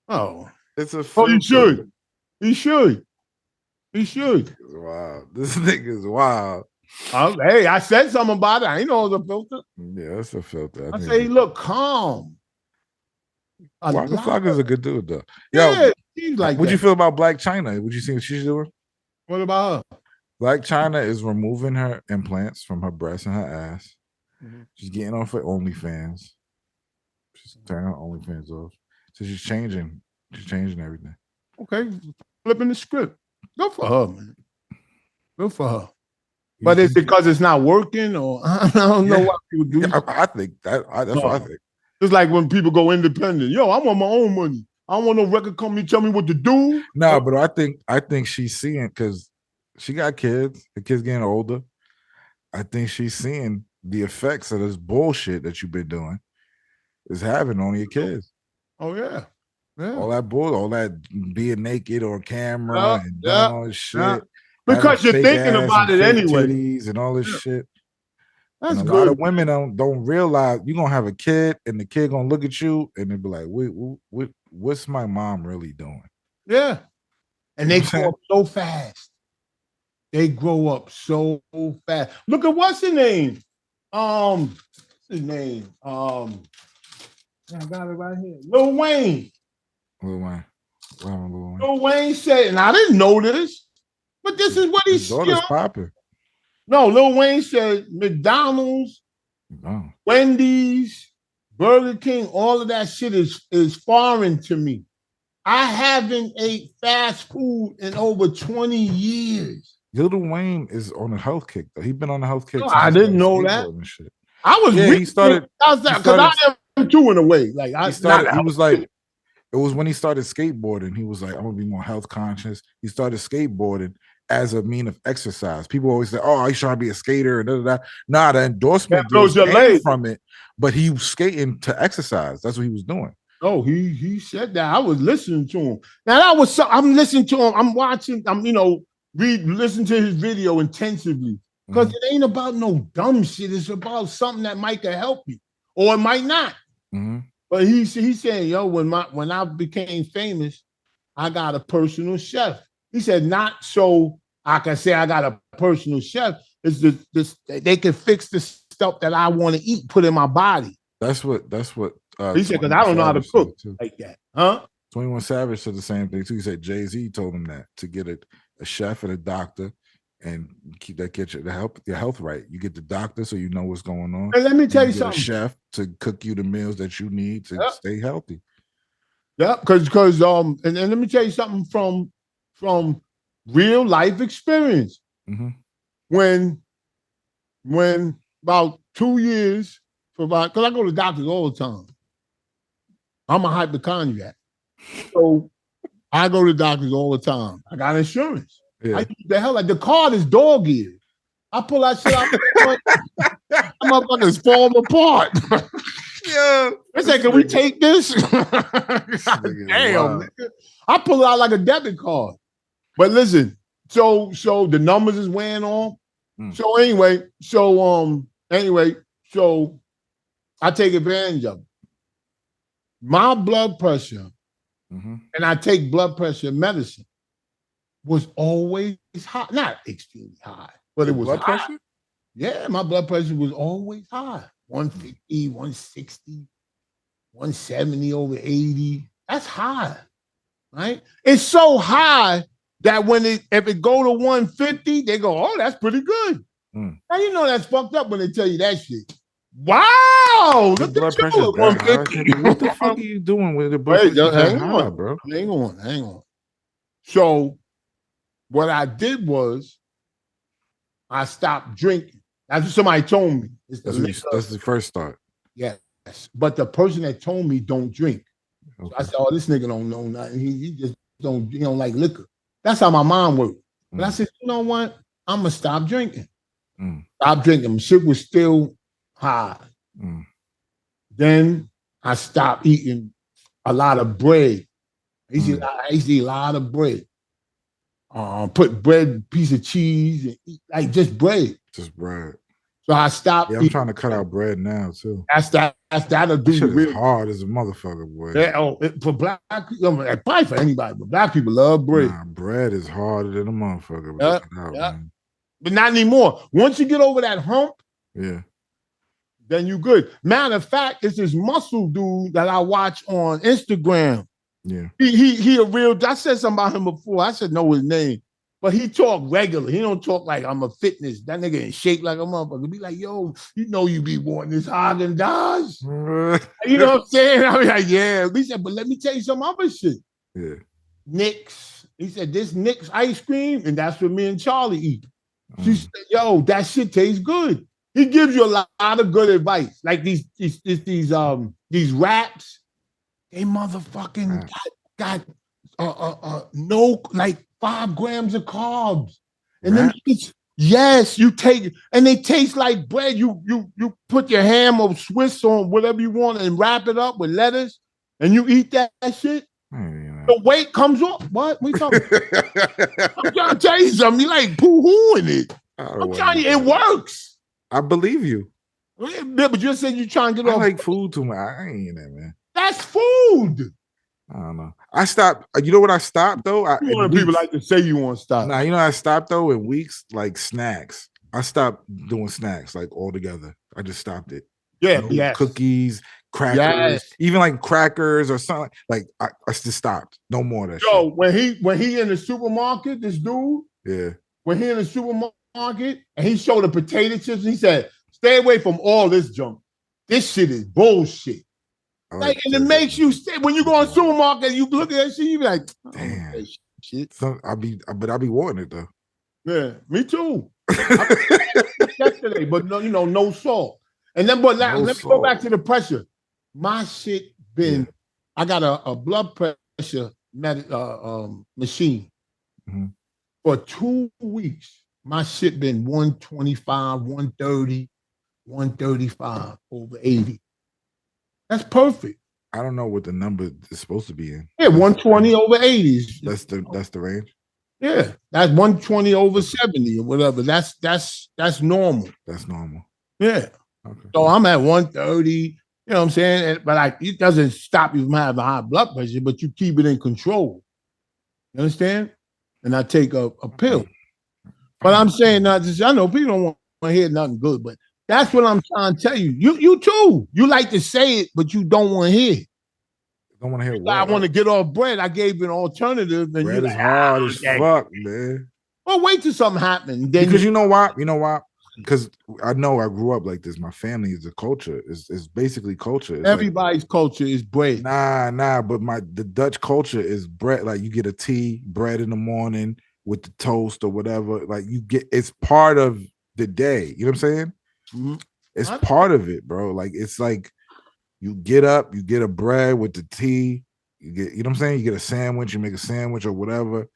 Oh, it's a filter. Oh, he should. He should. He should. Wow, this nigga's wild. Hey, I said something about it. I ain't know it was a filter. Yeah, it's a filter. I say he looked calm. Waka Flocka's a good dude, though. Yo, yeah, he's like what'd you feel about Blac China? Would you see what she's doing? What about her? Blac China is removing her implants from her breast and her ass. Mhm. She's getting off her OnlyFans. She's turning her OnlyFans off. So she's changing. She's changing everything. Okay, flipping the script. Good for her, man. Good for her. But it's because it's not working, or I don't know what people do. Yeah, I think that's what I think. It's like when people go independent. Yo, I want my own money. I don't want no record company tell me what to do. No, but I think she's seeing, because she got kids. The kids getting older. I think she's seeing the effects of this bullshit that you've been doing is having on your kids. Oh yeah. Yeah. All that bull, all that being naked on camera and doing all this shit. Yeah. Because you're thinking about it anyway. Titties and all this shit. That's and a good. lot of women don't realize you're gonna have a kid, and the kid gonna look at you and they be like, what's my mom really doing? Yeah. And they grow up so fast. They grow up so fast. Look at what's his name? What's his name? I got it right here. Lil Wayne. Lil Wayne. Lil Wayne said, and I didn't know this, but this is what he said. Popping. No, Lil Wayne said McDonald's, Wendy's, Burger King, all of that shit is foreign to me. I haven't ate fast food in over 20 years. Lil Wayne is on a health kick, though. He's been on a health kick. No, I didn't know that. Shit. I was he started because I am too in a way. Like he was like, it was when he started skateboarding. He was like, I'm gonna be more health conscious. He started skateboarding as a mean of exercise. People always say, "Oh, he's trying to be a skater." Nah, the endorsement came from it, but he was skating to exercise. That's what he was doing. Oh, he said that. I was listening to him. Now I'm listening to him. I'm watching. I'm listen to his video intensively because it ain't about no dumb shit. It's about something that might help you or it might not. Mm-hmm. But he said, yo, when I became famous, I got a personal chef. He said, not so I can say I got a personal chef. It's this they can fix the stuff that I want to eat, put in my body. That's what he said, because I don't know how to cook like that. Huh? 21 Savage said the same thing too. He said Jay-Z told him that to get a chef and a doctor and get your health right. You get the doctor so you know what's going on. And let me tell you something. A chef to cook you the meals that you need to stay healthy. Yeah, because and let me tell you something from real life experience. Mm-hmm. When about 2 years because I go to doctors all the time. I'm a hypochondriac. So I go to doctors all the time. I got insurance. Yeah. I use the hell like the card is dog ears. I pull that shit out. I'm motherfuckers fall apart. Yeah. It's like, can we take this? Damn, nigga. I pull it out like a debit card. But listen, so the numbers is weighing on. So anyway, I take advantage of it. My blood pressure, and I take blood pressure medicine, was always high. Not extremely high, but it was blood high. pressure? Yeah, my blood pressure was always high. 150, 160, 170 over 80. That's high, right? It's so high that if it go to 150, they go, oh, that's pretty good. Now you know that's fucked up when they tell you that shit. Wow, look at you. 150. What the fuck are you doing with the blood pressure? Hang on, bro. Hang on. So what I did was I stopped drinking. That's what somebody told me. That's the first start. Yes. But the person that told me don't drink. Okay. So I said, oh, this nigga don't know nothing. He just don't like liquor. That's how my mind worked. But I said, you know what? I'm going to stop drinking. Stop drinking. My shit was still high. Then I stopped eating a lot of bread. I used to eat a lot of bread. Put bread, piece of cheese, and eat, like just bread. Just bread. So I stopped. Yeah, I'm trying to cut out bread now too. That'll do you really hard as a motherfucker, boy. Yeah, for black people, probably for anybody, but black people love bread. Nah, bread is harder than a motherfucker. But not anymore. Once you get over that hump, then you good. Matter of fact, it's this muscle dude that I watch on Instagram. Yeah, he a real. I said something about him before. I said know his name. But he talk regular. He don't talk like I'm a fitness. That nigga in shape like a motherfucker. Be like, yo, you know you be wanting this Haagen-Dazs. You know what I'm saying? I be like, yeah. He said, but let me tell you some other shit. Yeah. Nick's. He said, this Nick's ice cream, and that's what me and Charlie eat. She said, yo, that shit tastes good. He gives you a lot of good advice. Like these wraps, they motherfucking got no, like 5 grams of carbs. And then yes, you take, and they taste like bread. You put your ham or Swiss on whatever you want and wrap it up with lettuce, and you eat that shit. The weight comes off. What we talking about? I'm trying to tell you something. You like poo-hooing it. I'm telling you, it works. I believe you. Yeah, but you said you trying to get off. I like food too much. I ain't eating that, man. That's food. I don't know. I stopped. You know what I stopped though? People like to say you want to stop. Nah, you know I stopped though in weeks, like snacks. I stopped doing snacks like altogether. I just stopped it. Yeah, cookies, crackers, even like crackers or something. Like I just stopped. No more of that shit. When he in the supermarket, this dude, when he in the supermarket and he showed the potato chips, he said, stay away from all this junk. This shit is bullshit. And it makes you stay. When you go in the supermarket, you look at that shit, you be like, damn, shit. I'll be wanting it though. Yeah, me too. Yesterday, but no salt. And then, but let me go back to the pressure. My shit been, I got a blood pressure machine. For 2 weeks. My shit been 125, 130, 135 over 80. That's perfect. I don't know what the number is supposed to be in. Yeah, 120 over 80s. That's the range. Yeah, that's 120 over 70 or whatever. That's normal. That's normal. Yeah. Okay. So I'm at 130. You know what I'm saying? But it doesn't stop you from having high blood pressure, but you keep it in control. You understand? And I take a pill. But I'm saying I know people don't want to hear nothing good, but that's what I'm trying to tell you. You too. You like to say it, but you don't want to hear it. Don't want to hear what? I want to get off bread. I gave you an alternative. And bread is hard as fuck, man. Well, wait till something happens. Because you know why? You know why? Because I know I grew up like this. My family is a culture. It's basically culture. It's everybody's culture is bread. Nah. But the Dutch culture is bread. Like you get a tea, bread in the morning with the toast or whatever. Like it's part of the day. You know what I'm saying? Mm-hmm. It's part of it, bro. Like it's like you get up, you get a bread with the tea. You know what I'm saying? You get a sandwich, you make a sandwich or whatever.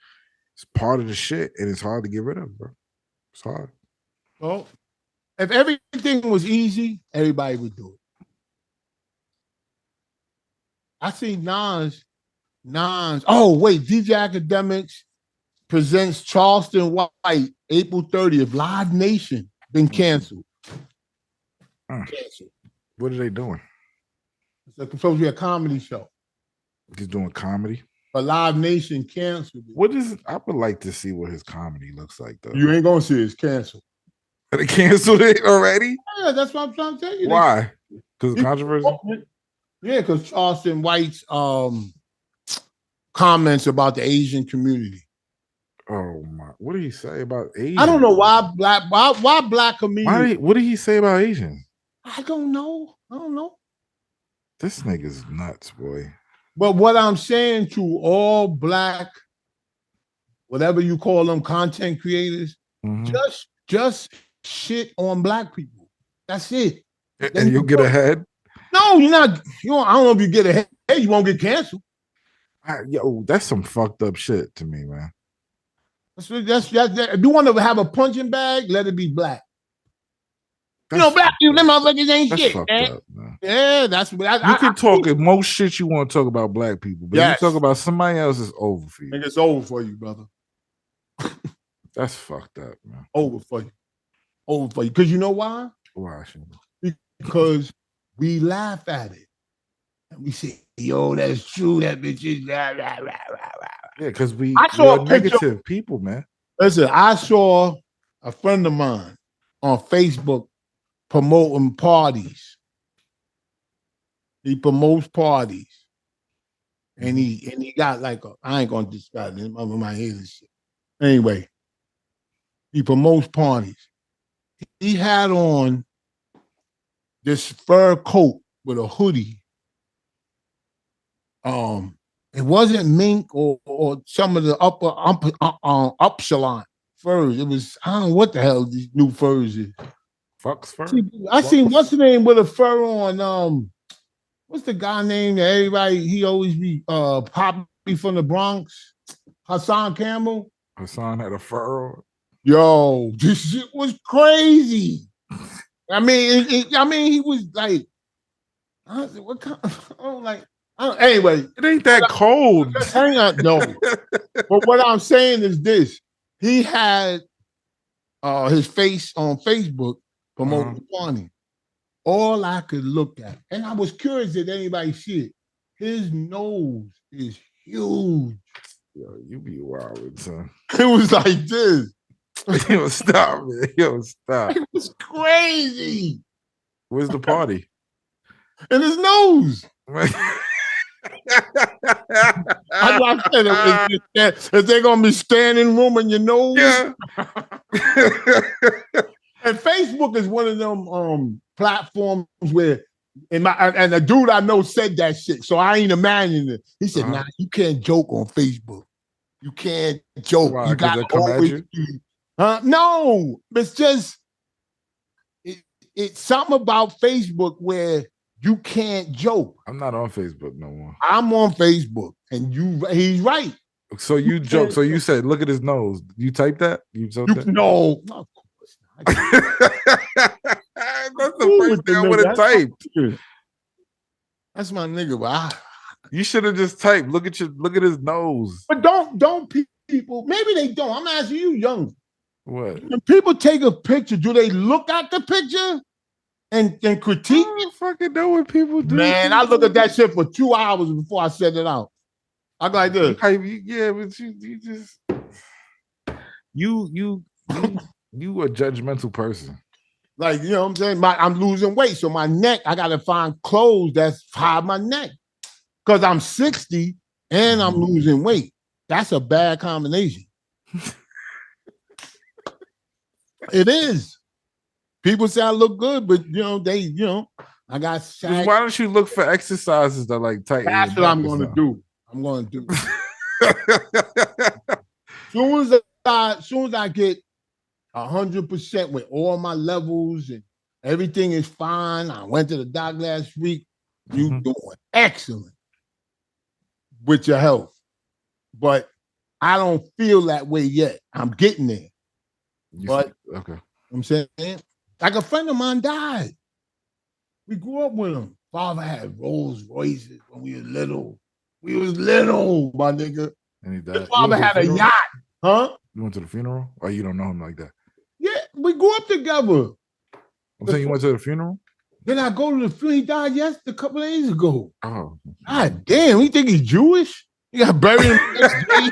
It's part of the shit, and it's hard to get rid of, bro. It's hard. Well, if everything was easy, everybody would do it. I see Nas. Oh, wait, DJ Academics presents Charleston White, April 30th. Live Nation been canceled. Canceled. What are they doing? It's supposed to be a comedy show. He's doing comedy? But Live Nation canceled it. I would like to see what his comedy looks like, though. You ain't gonna see it's canceled. They canceled it already? Yeah, that's what I'm trying to tell you. Why? Because of controversy? Yeah, because Charleston White's comments about the Asian community. Oh my! What did he say about Asians? I don't know why black comedians. What did he say about Asians? I don't know. This nigga's nuts, boy. But what I'm saying to all black, whatever you call them, content creators, just shit on black people. That's it. And you'll get ahead? No, you're not. I don't know if you get ahead. You won't get canceled. That's some fucked up shit to me, man. That's if you want to have a punching bag, let it be black. Black people, them motherfuckers ain't shit, man. Up, man. Yeah, that's what you can talk most shit you want to talk about black people, but you talk about somebody else, it's over for you. I think it's over for you, brother. That's fucked up, man. Over for you. Because you know why? Why? Because we laugh at it. And we say, yo, that's true. That bitch is blah, blah, blah, blah. Yeah, because we're negative people, man. Listen, I saw a friend of mine on Facebook promoting parties. He promotes parties. And he got like I ain't gonna describe it. I'm in my head and shit. Anyway, He promotes parties. He had on this fur coat with a hoodie. It wasn't mink or some of the upper upsilon furs. It was, I don't know what the hell these new furs is. Fox fur. I seen what's the name with a fur on. What's the guy name that everybody he always be Poppy from the Bronx? Hassan Campbell. Hassan had a fur on. Yo, this shit was crazy. I mean, he was like, what kind? Anyway, it ain't that cold. Just hang on, no. But what I'm saying is this: he had his face on Facebook promoting the party. All I could look at, and I was curious if anybody see it. His nose is huge. Yo, you be wild, son. It was like this. Yo, stop, man. Yo, stop. It was crazy. Where's the party? In his nose. I'm not saying if they're gonna be standing room in your nose. Yeah. And Facebook is one of them platforms where and the dude I know said that shit, so I ain't imagining it. He said, "Nah, you can't joke on Facebook. You can't joke. Why, you got to always." No, it's just it's something about Facebook where you can't joke. I'm not on Facebook no more. I'm on Facebook, and he's right. So you joke. So you said, "Look at his nose." You typed that? You that? No, of course not. That's the first thing I would have typed. That's my nigga. But you should have just typed. Look at his nose. But don't people? Maybe they don't. I'm asking you, young. What? When people take a picture, do they look at the picture and critique? I don't fucking know what people do. Man, I look at that shit for 2 hours before I send it out. I go like this. Yeah, but you just you a judgmental person. Like, you know what I'm saying? I'm losing weight, so my neck, I gotta find clothes that hide my neck. Because I'm 60 and I'm losing weight. That's a bad combination. It is. People say I look good, but I got shag. Why don't you look for exercises that like tighten? That's what I'm gonna do. I'm gonna do. Soon as I get 100% with all my levels and everything is fine. I went to the doc last week. You doing excellent with your health, but I don't feel that way yet. I'm getting there. Okay. I'm saying, like a friend of mine died. We grew up with him. Father had Rolls Royces when we was little. We was little, my nigga. And he died. His father had a yacht. Huh? You went to the funeral? Or you don't know him like that? Yeah, we grew up together. I'm saying you went to the funeral? Then I go to the funeral. He died a couple of days ago. Oh. God damn, you think he's Jewish? You got buried in the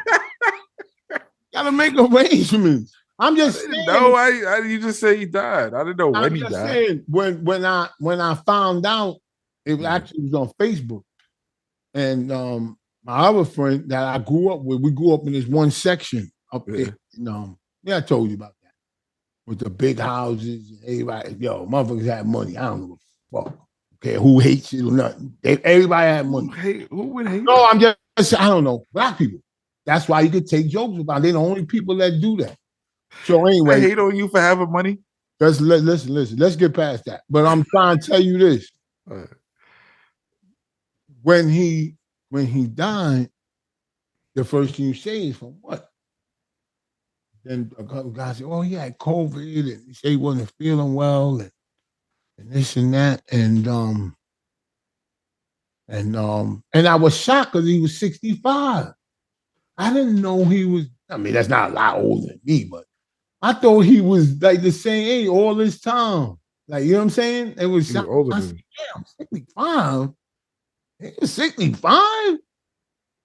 Gotta make arrangements. I'm just saying. No, you just say he died. I didn't know when he died. Saying, when I found out, it was actually on Facebook. And my other friend that I grew up with, we grew up in this one section up there. I told you about that. With the big houses, everybody, motherfuckers had money. I don't know what the fuck. Okay, who hates it or nothing. Everybody had money. Who would hate? No, I'm just, I don't know. Black people. That's why you could take jokes about it. They're the only people that do that. So anyway, I hate on you for having money. Listen. Let's get past that. But I'm trying to tell you this. When he died, the first thing you say is, "From what?" Then a couple guys say, "Oh, he had COVID, and he said he wasn't feeling well, and this and that." And I was shocked because he was 65. I didn't know he was. I mean, that's not a lot older than me, but I thought he was like the same age all this time. Like, you know what I'm saying? It was older. I said, damn, 65. He was 65.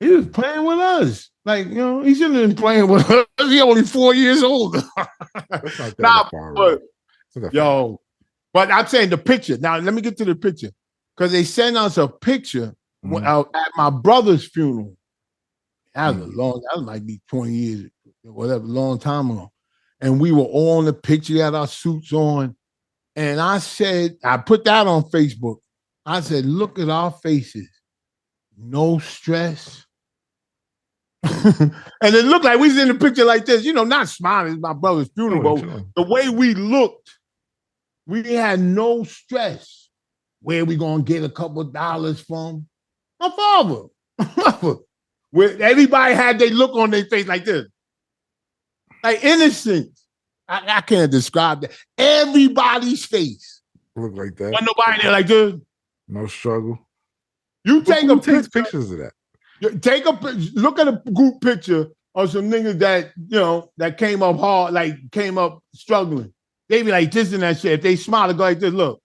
He was playing with us. Like, he shouldn't have been playing with us. He's only 4 years older. That's not that but I'm saying the picture. Now, let me get to the picture. Because they sent us a picture at my brother's funeral. That was might be 20 years, whatever, long time ago. and we were all in the picture, we had our suits on. And I said, I put that on Facebook. I said, look at our faces. No stress. And it looked like we was in the picture like this, not smiling. It's my brother's funeral. Sure. The way we looked, we had no stress. Where we gonna get a couple of dollars from? My father. Where everybody had their look on their face like this. Like innocence. I can't describe that. Everybody's face. Look like that. Wasn't nobody there like this. No struggle. You take Who a takes picture, pictures of that? look at a group picture of some niggas that, that came up hard, like came up struggling. They be like this and that shit. If they smile, they go like this, look.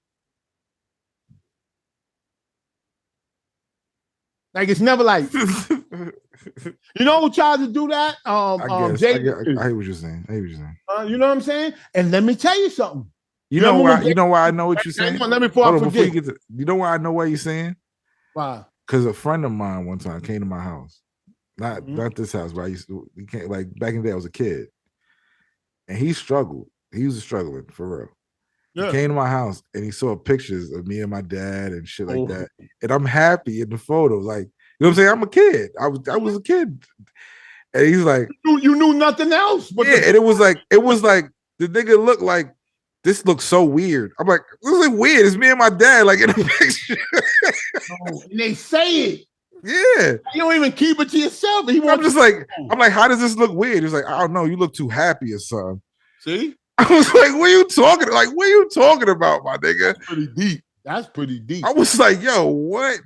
Like it's never like, you know who tried to do that? I guess. I hear what you're saying. You know what I'm saying? And let me tell you something. You know why I know what you're saying? Let me before I forget. You know why I know what you're saying? Why? Because a friend of mine one time came to my house. Not this house, but he came, like back in the day, I was a kid. And he struggled. He was struggling for real. Yeah. He came to my house and he saw pictures of me and my dad and shit like that. And I'm happy in the photo. Like, you know what I'm saying? I'm a kid. I was a kid. And he's like, you knew nothing else. But yeah, and it was like the nigga looked like, this looks so weird. I'm like, this is weird. It's me and my dad, like in a picture. And they say it. Yeah. You don't even keep it to yourself. I'm like, how does this look weird? He's like, I don't know. You look too happy or something. See? I was like, what are you talking about, my nigga? That's pretty deep. I was like, yo, what?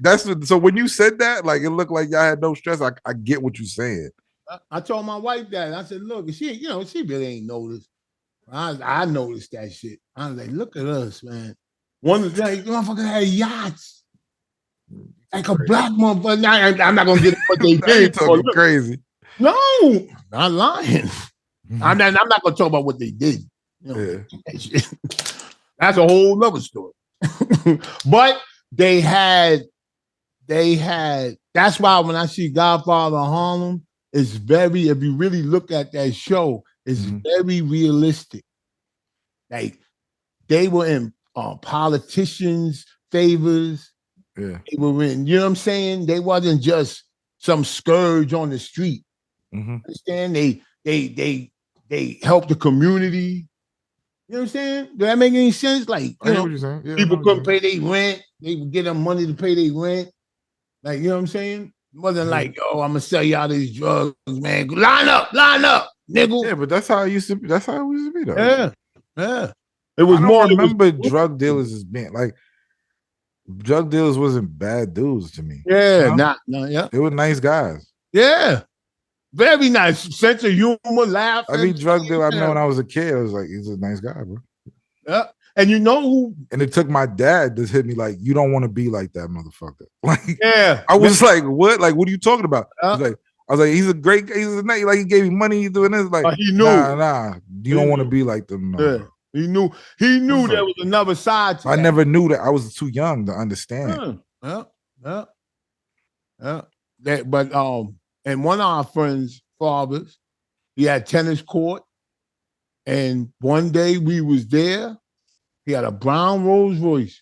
So when you said that, like it looked like y'all had no stress. I get what you're saying. I told my wife that. I said, look, she really ain't noticed. I noticed that shit. I was like, look at us, man. One of the motherfuckers had yachts. Like a black motherfucker. I'm not gonna get what they did. Talking crazy. No, not lying. I'm not gonna talk about what they did. That's a whole nother story. But they had. That's why when I see Godfather Harlem, it's very. If you really look at that show, it's very realistic. Like they were in politicians' favors. Yeah, they were in. You know what I'm saying? They wasn't just some scourge on the street. Understand? They helped the community. You know what I'm saying? Does that make any sense? Like, people couldn't pay their rent. They would get them money to pay their rent. Like, you know what I'm saying? It wasn't like, I'm gonna sell y'all these drugs, man. Line up, nigga. Yeah, but that's how it used to be. That's how it used to be, though. Yeah. It was more. I remember drug dealers as being like, drug dealers wasn't bad dudes to me. Yeah, They were nice guys. Yeah. Very nice. Sense of humor, laughing. I mean, drug dealer, I know when I was a kid, I was like, he's a nice guy, bro. Yeah. And you know who? And it took my dad to hit me like, you don't want to be like that motherfucker. Like, yeah. I was like, what? Like, what are you talking about? I was like, he's a nice, like he gave me money, he's doing this. Like, he knew. Nah, you don't want to be like them. No. Yeah. He knew there was another side to I that. never knew that. I was too young to understand. Yeah. But and one of our friends' fathers, he had tennis court, and one day we was there. He had a brown Rolls Royce.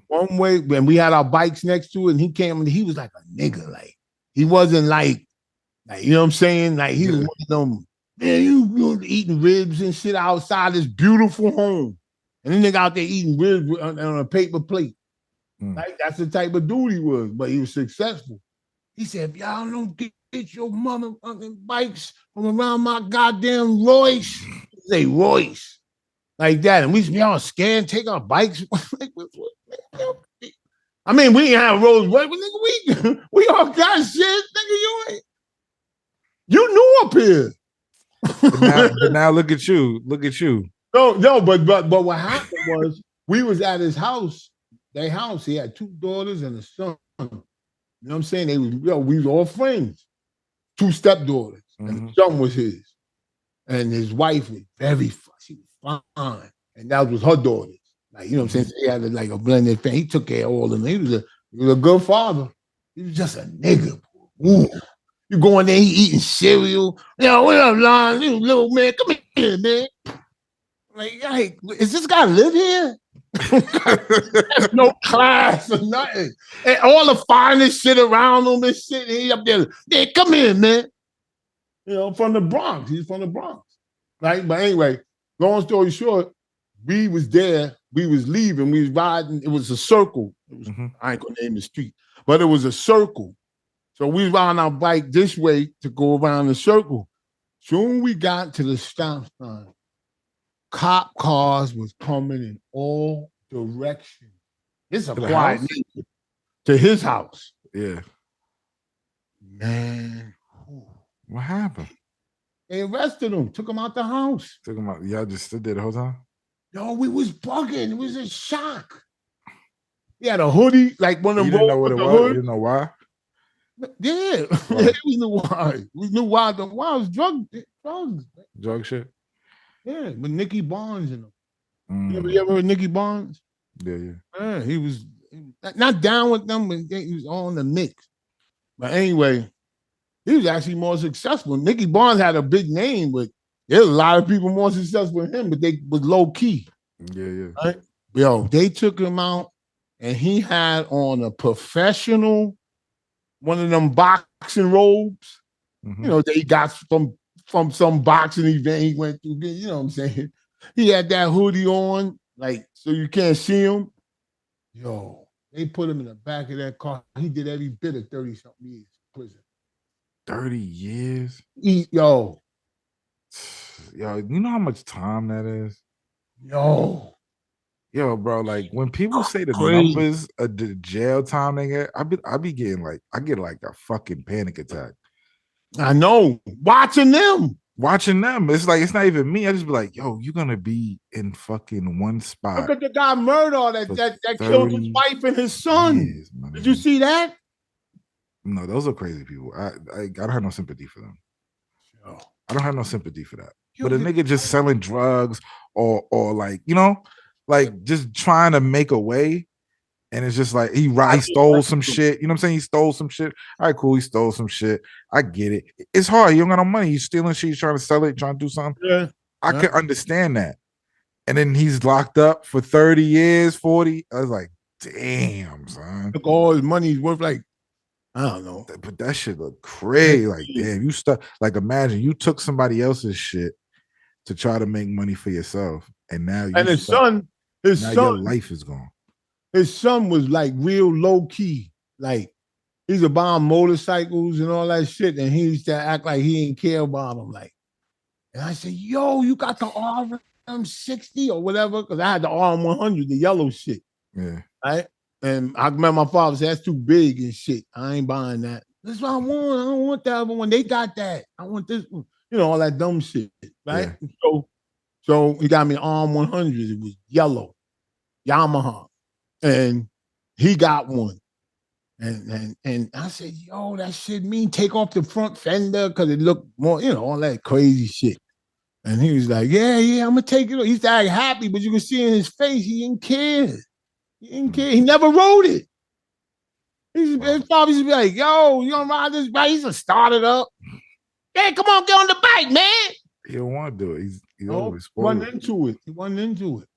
One way, when we had our bikes next to it, and he came and he was like a nigga. Like he wasn't like you know what I'm saying? Like he was one of them. Man, you eating ribs and shit outside this beautiful home. And then nigga out there eating ribs on a paper plate. Like that's the type of dude he was, but he was successful. He said, if y'all don't get your motherfucking bikes from around my goddamn Royce, say Royce. Like that. And we be all scared, take our bikes. I mean, we ain't have Rolls Royce, but nigga, we all got shit. Nigga, you knew up here. but now look at you. No, but what happened was we was at his house. Their house. He had two daughters and a son. You know what I'm saying? We was all friends. Two stepdaughters. And the son was his. And his wife was she was fine. And that was her daughters. Like, you know what I'm saying? So he had like a blended family. He took care of all of them. He was a good father. He was just a nigga. Ooh. You go in there, he eating cereal. Yo, what up, Lon? You little man, come here, man. Like, hey, is this guy live here? No class or nothing. And all the finest shit around him and shit. And he up there, yeah, come here, man. You know, from the Bronx. He's from the Bronx. Right? But anyway, long story short, we was there, we was leaving, we was riding, it was a circle. It was, I ain't gonna name the street, but it was a circle. So we was riding our bike this way to go around the circle. Soon we got to the stop sign. Cop cars was coming in all directions. It's a quiet neighborhood. To his house. Yeah. Man. What happened? They arrested him, took him out the house. Took him out. Y'all just stood there the whole time? Yo, we was bugging. It was a shock. He had a hoodie, like one of them. You didn't know what it was? You didn't know why? Yeah. Yeah, we knew why. We knew why. Why it was drugs. Drug shit? Yeah, with Nicky Barnes in them. You ever heard Nicky Barnes? Yeah. Yeah, he was not down with them, but he was on the mix. But anyway, he was actually more successful. Nicky Barnes had a big name, but there's a lot of people more successful than him, but they was low key. Yeah. Right? Yo, they took him out, and he had on a professional, one of them boxing robes. You know, they got from some boxing event he went through. You know what I'm saying? He had that hoodie on, like, so you can't see him. Yo, they put him in the back of that car. He did every bit of 30-something years in prison. 30 years? Yo, you know how much time that is? Yo, bro, like when people say the numbers of the jail time they get, I be getting like, I get like a fucking panic attack. I know. Watching them. It's like, it's not even me. I just be like, yo, you're gonna be in fucking one spot. Look at the guy Murdoch that killed his wife and his son. Did you see that? No, those are crazy people. I don't have no sympathy for them. I don't have no sympathy for that. But a nigga just selling drugs or like, you know, like just trying to make a way. And it's just like he stole some shit. You know what I'm saying? He stole some shit. All right, cool. He stole some shit. I get it. It's hard. You don't got no money. You stealing shit. You trying to sell it, trying to do something. Yeah. I can understand that. And then he's locked up for 30 years, 40. I was like, damn, son. Look, all his money's worth like, I don't know. But that shit look crazy. Like, damn, you stuck. Like, imagine you took somebody else's shit to try to make money for yourself. And now his son, your life is gone. His son was like real low key. Like he's a buying motorcycles and all that shit. And he used to act like he didn't care about them. Like, and I said, yo, you got the RM60 or whatever? Because I had the RM100, the yellow shit. Yeah. Right? And I remember my father said, that's too big and shit. I ain't buying that. That's what I want. I don't want that other one. They got that. I want this one. You know, all that dumb shit. Right? Yeah. So he got me RM100. It was yellow. Yamaha. And he got one. And I said, yo, that shit mean take off the front fender because it looked more, you know, all that crazy shit. And he was like, yeah, I'm going to take it off. He's act happy, but you can see in his face, he didn't care. He never rode it. His father used to be like, yo, you going to ride this bike? He's going to start it up. Hey, come on, get on the bike, man. He don't want to do it. He always wasn't into it. He wasn't into it.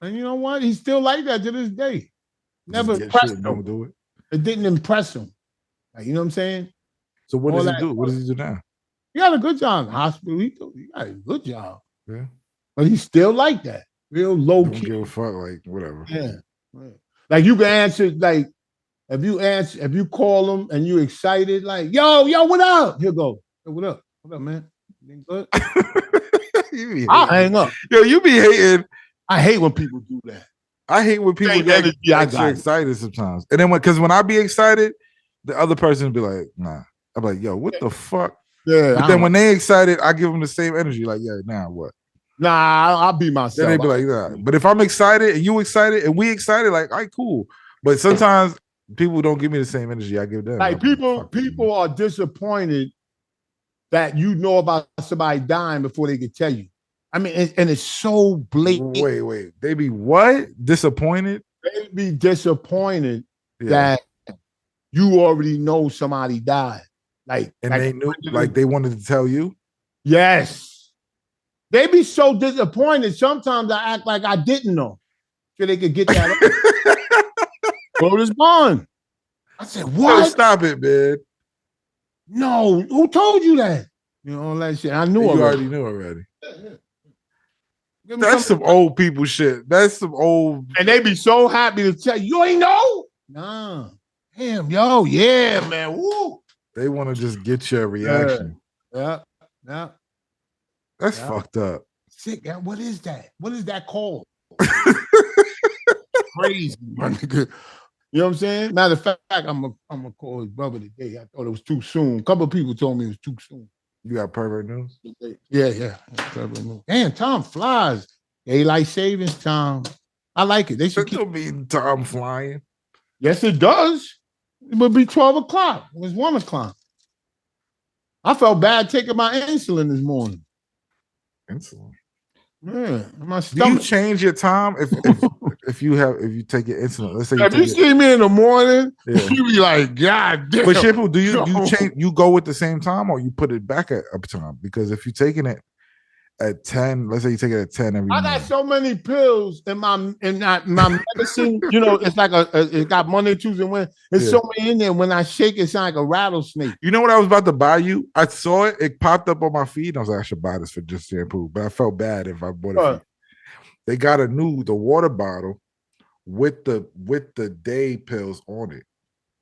And you know what? He's still like that to this day. Never impressed him. Don't do it. It didn't impress him. Like, you know what I'm saying? So what does he do? What does he do now? He got a good job in the hospital. He got a good job. Yeah. But he's still like that. Real low key. Don't give a fuck, like whatever. Yeah. Like you can answer, like if you call him and you excited, like, yo, what up? He'll go, hey, what up? What up, man? You good? I'll hang up. Yo, you be hating. I hate when people do that. I hate when people get excited sometimes. And then when I be excited, the other person be like, nah. I'm like, yo, what the fuck? Yeah. But then when they excited, I give them the same energy. Like, yeah, now what? Nah, I'll be myself. Then they be like, nah. But if I'm excited and you excited and we excited, like, all right, cool. But sometimes people don't give me the same energy I give them. Like people are disappointed that you know about somebody dying before they can tell you. I mean, and it's so blatant. Wait. They be what? Disappointed? They be disappointed that you already know somebody died. Like, they knew, like they wanted to tell you? Yes. They be so disappointed. Sometimes I act like I didn't know, so they could get that. Word is bond. I said, Yo, what? stop it, man. No, who told you that? You know all that shit. I knew You already. already knew already. Give me That's some old people shit. That's some old. and they be so happy to tell you, you ain't know? Nah. Damn, yo, yeah, man. Woo. They want to just get your reaction. Yeah. That's Yeah. fucked up. Sick. What is that? What is that called? Crazy, my nigga. You know what I'm saying? Matter of fact, I'm gonna call his brother today. I thought it was too soon. A couple of people told me it was too soon. You got pervert news? Yeah. Pervert news. Damn, time flies. Daylight savings time. I like it. They should That keep. don't mean Tom flying. Yes, it does. It would be 12 o'clock. It was 1 o'clock. I felt bad taking my insulin this morning. Insulin. Yeah, my Do you stomach. change your time if you take your insulin? Let's say If you see me in the morning, Yeah. you be like, God damn. But Shampoo, do you change? You go with the same time, or you put it back at up time? Because if you're taking it at 10, let's say you take it at 10 every I morning. got so many pills in my medicine. You know, it's like it got Monday, Tuesday, Wednesday. There's so many in there. When I shake, it sounds like a rattlesnake. You know what I was about to buy you? I saw it. It popped up on my feed. I was like, I should buy this for just Shampoo. But I felt bad if I bought it. For you. They got the water bottle with the day pills on it.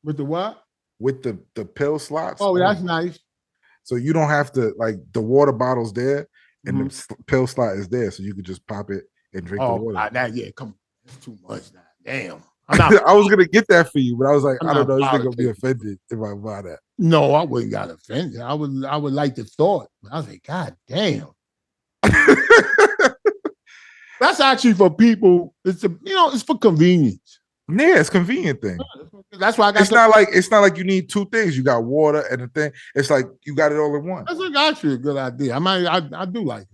With the what? With the pill slots. Oh, that's nice. So you don't have to, like, the water bottle's there and the pill slot is there. So you could just pop it and drink the water. Come on. That's too much now. Damn. I was gonna get that for you, but I was like, I don't know, this nigga gonna be politics. offended if I buy that. No, I wouldn't got offended. I would like the thought. I was like, God damn. That's actually for people. It's for convenience. Yeah, it's a convenient thing. That's why I got. It's not like you need two things. You got water and a thing. It's like you got it all in one. That's actually a good idea. I do like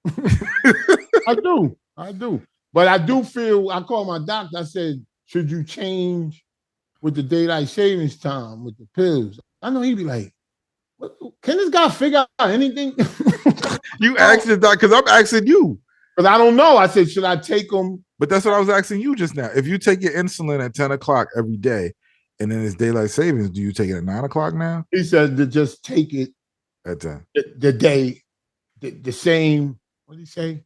it. I do. But I do feel. I called my doctor. I said, should you change with the daylight savings time with the pills? I know he'd be like, can this guy figure out anything? You asked the doctor because I'm asking you. Because I don't know. I said, should I take them? But that's what I was asking you just now. If you take your insulin at 10 o'clock every day and then it's daylight savings, do you take it at 9 o'clock now? He said to just take it at 10. The day, the same, what did he say?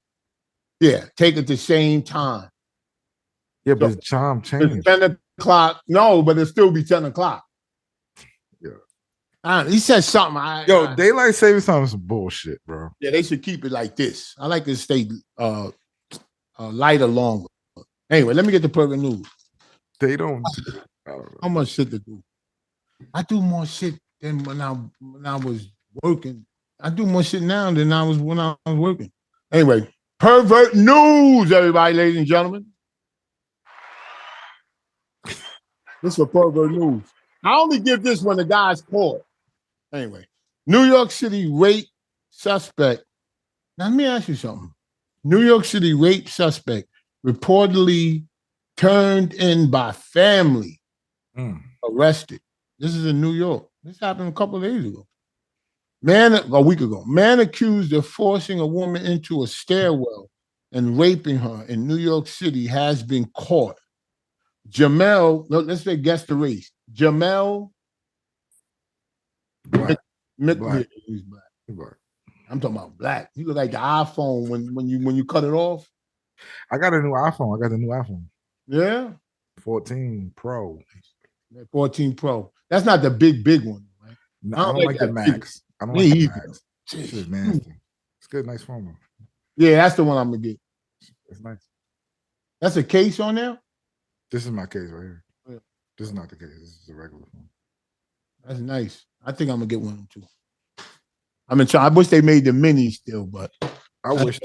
Yeah, take it the same time. Yeah, but the time changed. 10 o'clock. No, but it'll still be 10 o'clock. Yeah. He said something. Daylight savings time is some bullshit, bro. Yeah, they should keep it like this. I like to stay lighter longer. Anyway, let me get the perfect news. They don't. I don't know. How much shit to do? I do more shit than when I was working. I do more shit now than I was when I was working. Anyway, pervert news, everybody, ladies and gentlemen. This is for pervert news. I only give this when the guy's caught. Anyway, New York City rape suspect. Now, let me ask you something. New York City rape suspect reportedly turned in by family, arrested. This is in New York. This happened a couple of days ago. A week ago. Man accused of forcing a woman into a stairwell and raping her in New York City has been caught. Jamel, let's say guess the race. Jamel Black. He's black. I'm talking about black. He look like the iPhone when you cut it off. I got a new iPhone. I got the new iPhone. Yeah. 14 Pro. 14 Pro. That's not the big one, right? No, I don't like the Max. I don't like the Max. This is nasty. It's good, nice phone. Yeah, that's the one I'm gonna get. It's nice. That's a case on there? This is my case right here. Yeah. This is not the case. This is a regular phone. That's nice. I think I'm gonna get one of them too. I wish they made the mini still, but I wish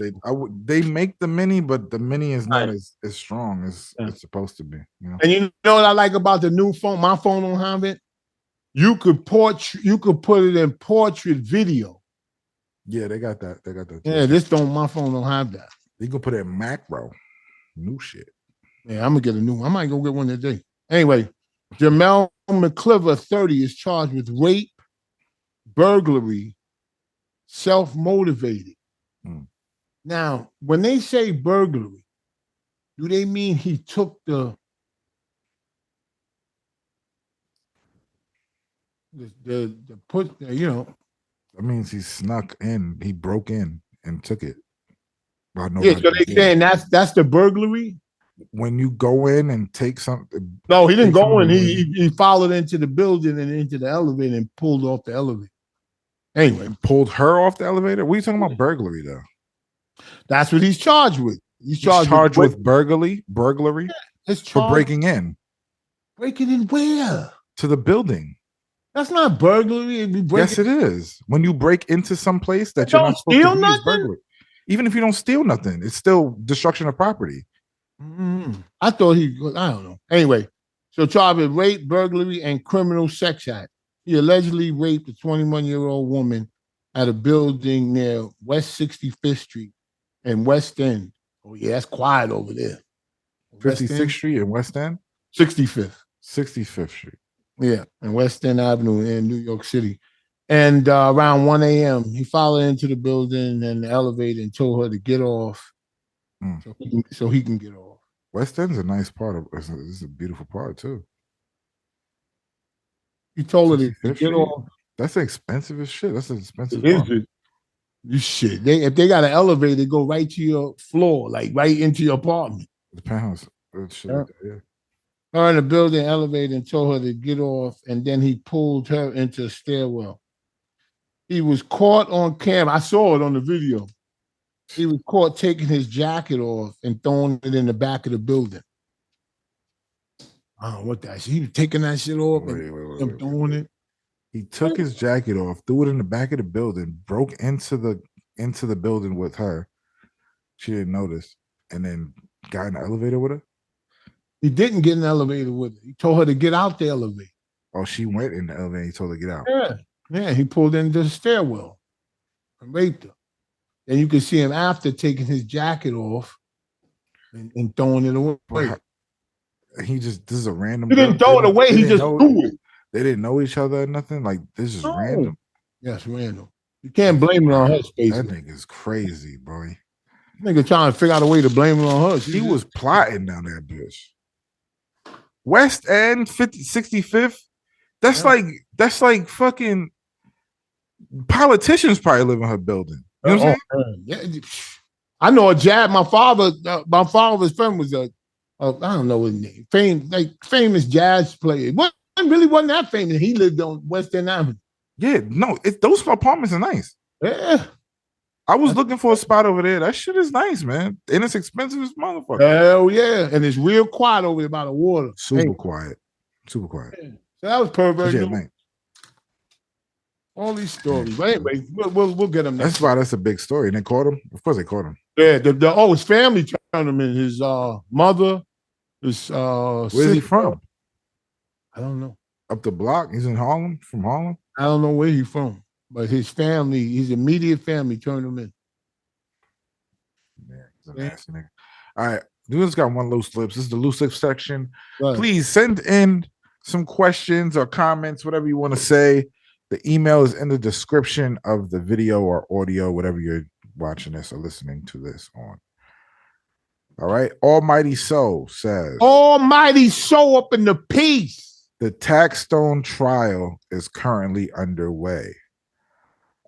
they make the mini, but the mini is not as strong as it's supposed to be. You know? And you know what I like about the new phone? My phone don't have it. You could put it in portrait video. Yeah, they got that. They got that. Yeah, my phone don't have that. You can put it in macro. New shit. Yeah, I'm gonna get a new one. I might go get one today. Anyway, Jamel McCliver, 30, is charged with rape, burglary, self-motivated. Now, when they say burglary, do they mean he took the put That means he snuck in. He broke in and took it while yeah, nobody so was they there. saying that's the burglary? When you go in and take something, No, he didn't take go in. something He followed into the building and into the elevator and pulled off the elevator. Anyway, pulled her off the elevator. What are you talking about burglary though? that's what he's charged with. He's He's charged, charged with burglary It's for charged breaking in breaking in where? to the building. That's not burglary. It'd be breaking. Yes, it is. When you break into some place that you're Don't not supposed to steal be, it's nothing? burglary. Even if you don't steal nothing, it's still destruction of property. I thought I don't know. Anyway, so charged with rape, burglary, and criminal sex act. He allegedly raped a 21-year-old woman at a building near West 65th Street and West End. Oh, yeah, that's quiet over there. 56th Street and West End? 65th. 65th Street. Yeah, and West End Avenue in New York City. And around 1 a.m., he followed into the building and the elevator and told her to get off so he can get off. West End's a nice part of this is a beautiful part too. He told her to get off. That's expensive as shit. That's an expensive part. You shit. If they got an elevator, they go right to your floor, like right into your apartment. The penthouse. Shit like that, yeah. Her in the building elevator and told her to get off, and then he pulled her into a stairwell. He was caught on camera. I saw it on the video. He was caught taking his jacket off and throwing it in the back of the building. I don't know what that. He was taking that shit off and throwing it. He took his jacket off, threw it in the back of the building, broke into the building with her. She didn't notice, and then got in the elevator with her. He didn't get in the elevator with her. He told her to get out the elevator. Oh, she went in the elevator. He told her to get out. Yeah. He pulled into the stairwell and raped her. And you can see him after taking his jacket off and throwing it away. This is a random. He didn't throw it away. He just threw it. They didn't know each other or nothing. Like this is random. Yes, random. You can't blame it on her, Space. That nigga's crazy, boy. Nigga trying to figure out a way to blame it on her. He was plotting down that bitch. West End, 65th. That's like fucking politicians probably live in her building. You know what I'm saying? Yeah. I know a jab. My father's friend was I don't know his name. Famous jazz player. What really wasn't that famous. He lived on West End Avenue. Yeah, no, those apartments are nice. Yeah. I was looking for a spot over there. That shit is nice, man. And it's expensive as motherfucker. Hell yeah. And it's real quiet over there by the water. Super quiet. Super quiet. Yeah. So that was pervert. Yeah, all these stories. But anyway, we'll get them. That's why that's a big story. And they caught him. Of course they caught him. Yeah, his family turned him in. His mother, his Where's sister. he from? I don't know. Up the block? He's in Harlem? From Harlem? I don't know where he's from. But his family, his immediate family turned him in. Yeah, he's a nasty nigga. All right. We just got one loose lips. This is the loose lips section. Right. Please send in some questions or comments, whatever you want to say. The email is in the description of the video or audio, whatever you're watching this or listening to this on. All right. Almighty Soul says, Almighty Soul up in the piece. The Taxstone trial is currently underway.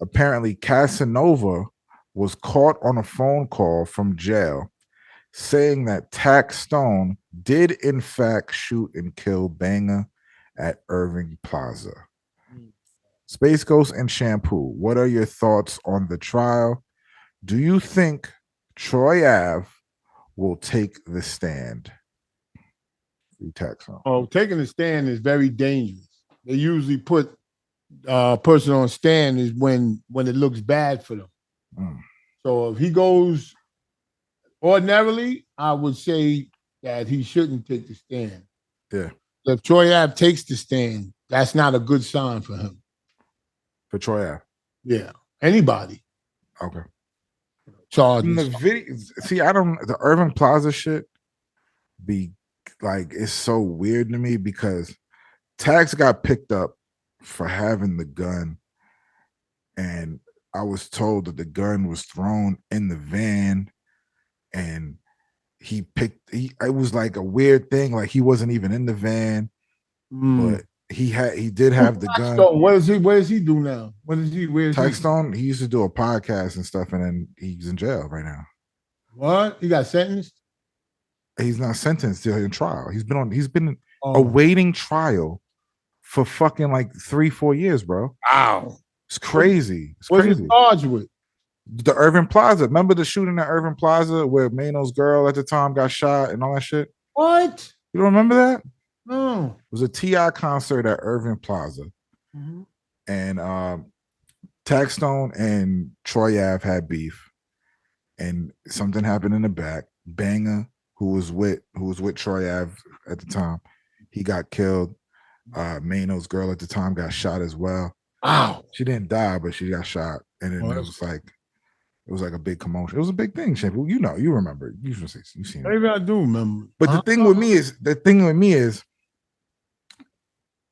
Apparently, Casanova was caught on a phone call from jail saying that Taxstone did in fact shoot and kill Banger at Irving Plaza. Space Ghost and Shampoo, what are your thoughts on the trial? Do you think Troy Ave will take the stand? Oh, taking the stand is very dangerous. They usually put person on stand is when it looks bad for them. So if he goes ordinarily, I would say that he shouldn't take the stand. Yeah. If Troy Ave takes the stand, that's not a good sign for him. For Troy Ave? Yeah. Anybody. Okay. Charges. In the video, see, the Irving Plaza shit be like, it's so weird to me because Tax got picked up for having the gun, and I was told that the gun was thrown in the van, and it was like a weird thing, like he wasn't even in the van, but he did have the gun. What does he do now? Where is he? Stone, he used to do a podcast and stuff, and then he's in jail right now. What? He got sentenced? He's not sentenced, still in trial. He's been awaiting trial for fucking like 3-4 years, bro. Wow. It's crazy. What's he charged with? The Irving Plaza. Remember the shooting at Irving Plaza where Mano's girl at the time got shot and all that shit? What? You don't remember that? No. It was a T.I. concert at Irving Plaza. Mm-hmm. And Taxstone and Troy Ave had beef. And something happened in the back. Banger, who was with Troy Ave at the time, he got killed. Mano's girl at the time got shot as well. Wow. She didn't die, but she got shot. And then it was like a big commotion. It was a big thing, Shampoo. You know, you remember. You seen it. Maybe I do remember. But the thing with me is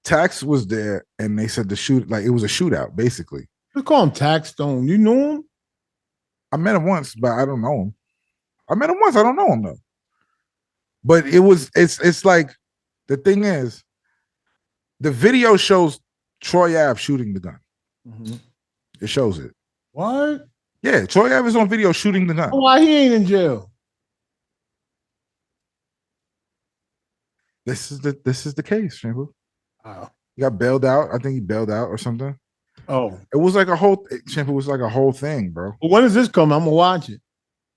Tax was there, and they said it was a shootout, basically. They call him Taxstone. You know him? I met him once, but I don't know him. I don't know him though. But it's like, the thing is, the video shows Troy Ave shooting the gun. Mm-hmm. It shows it. What? Yeah, Troy Ave is on video shooting the gun. Why he ain't in jail? This is the case, Shampoo. Wow. He got bailed out. I think he bailed out or something. Oh. It was like a whole thing, bro. Well, when does this come? I'm gonna watch it.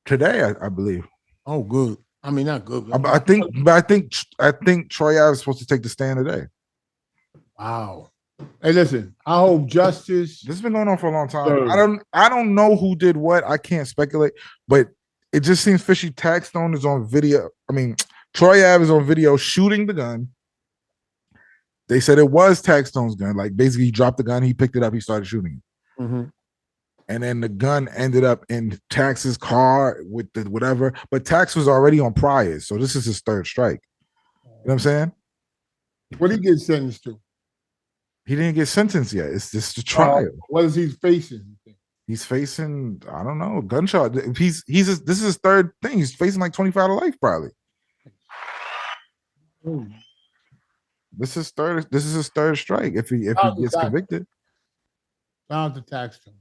Today, I believe. Oh, good. I mean, not good. I think Troy Ave is supposed to take the stand today. Wow. Hey, listen. I hope justice. This has been going on for a long time. I don't know who did what. I can't speculate, but it just seems fishy. Taxstone is on video. I mean, Troy Ave is on video shooting the gun. They said it was Taxstone's gun. Like, basically, he dropped the gun, he picked it up, he started shooting it. Mm-hmm. And then the gun ended up in Tax's car with the whatever. But Tax was already on priors, so this is his third strike. You know what I'm saying? What did he get sentenced to? He didn't get sentenced yet. It's just a trial. What is he facing? He's facing, I don't know, gunshot. This is his third thing. He's facing like 25 to life, probably. This is his third strike if he gets convicted. Shout out to Taxstone.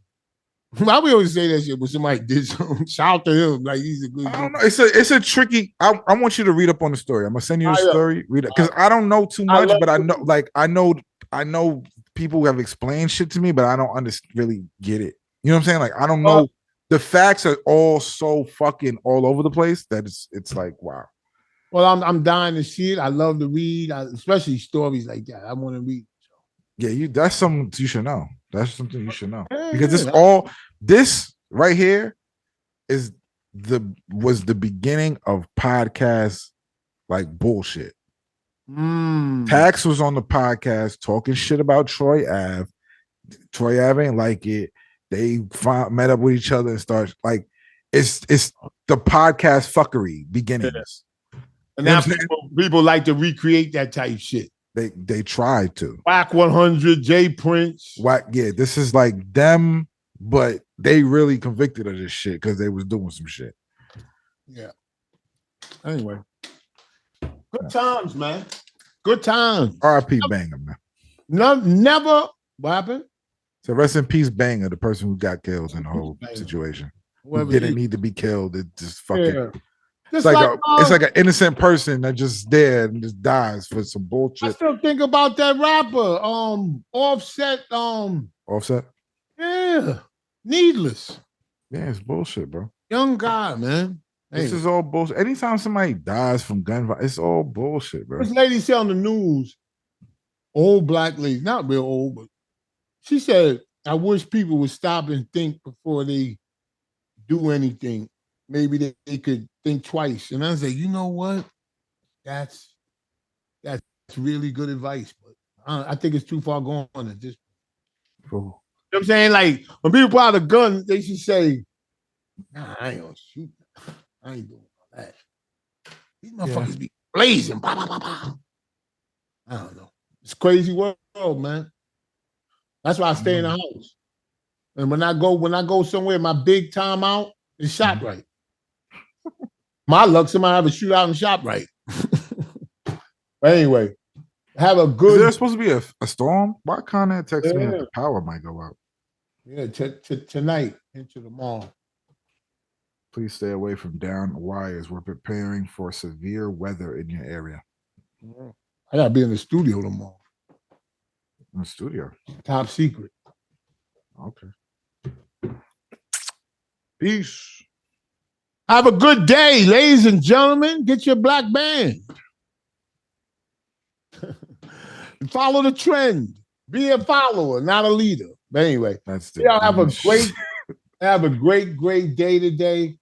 Why we always say that shit when somebody did something? Shout out to him, like he's a good. I don't know. It's a tricky. I want you to read up on the story. I'm gonna send you the story. Read it because I don't know too much, but I know people have explained shit to me, but I don't really get it. You know what I'm saying? Like, I don't know. The facts are all so fucking all over the place that it's like, wow. Well, I'm dying to see it. I love to read, especially stories like that. I want to read. Yeah, that's something you should know. That's something you should know because this right here was the beginning of podcasts like bullshit. Tax was on the podcast talking shit about Troy Ave. Troy Ave ain't like it. They met up with each other and started like it's the podcast fuckery beginnings. And now people like to recreate that type shit. They tried to. Blac 100, J Prince. Yeah, this is like them, but they really convicted of this shit because they was doing some shit. Yeah. Anyway. Good times, man. Good times. R.I.P. Banger, man. No, never. What happened? So rest in peace, Banger, the person who got killed in the whole situation. Who didn't need to be killed. It just fucking... Yeah. It's like an innocent person that just dead and just dies for some bullshit. I still think about that rapper, Offset. Offset? Yeah. Needless. Yeah, it's bullshit, bro. Young guy, man. This is all bullshit. Anytime somebody dies from gun violence, it's all bullshit, bro. This lady said on the news, old black lady, not real old, but she said, I wish people would stop and think before they do anything. Maybe they could think twice. And I was like, you know what? That's really good advice. But I think it's too far gone at this point. Cool. You know what I'm saying? Like, when people pull out a gun, they should say, nah, I ain't gonna shoot. I ain't doing all that. These motherfuckers be blazing. Bah, bah, bah, bah. I don't know. It's a crazy world, man. That's why I stay in the house. And when I go somewhere, my big time out is ShopRite. My luck, somebody have a shootout in ShopRite. But anyway, have a good. Is there supposed to be a storm? Why can't that text me that the power might go out? Yeah, tonight into the mall. Please stay away from down wires. We're preparing for severe weather in your area. I gotta be in the studio tomorrow. In the studio. Top secret. Okay. Peace. Have a good day, ladies and gentlemen. Get your black band. Follow the trend. Be a follower, not a leader. But anyway, y'all have a great day today.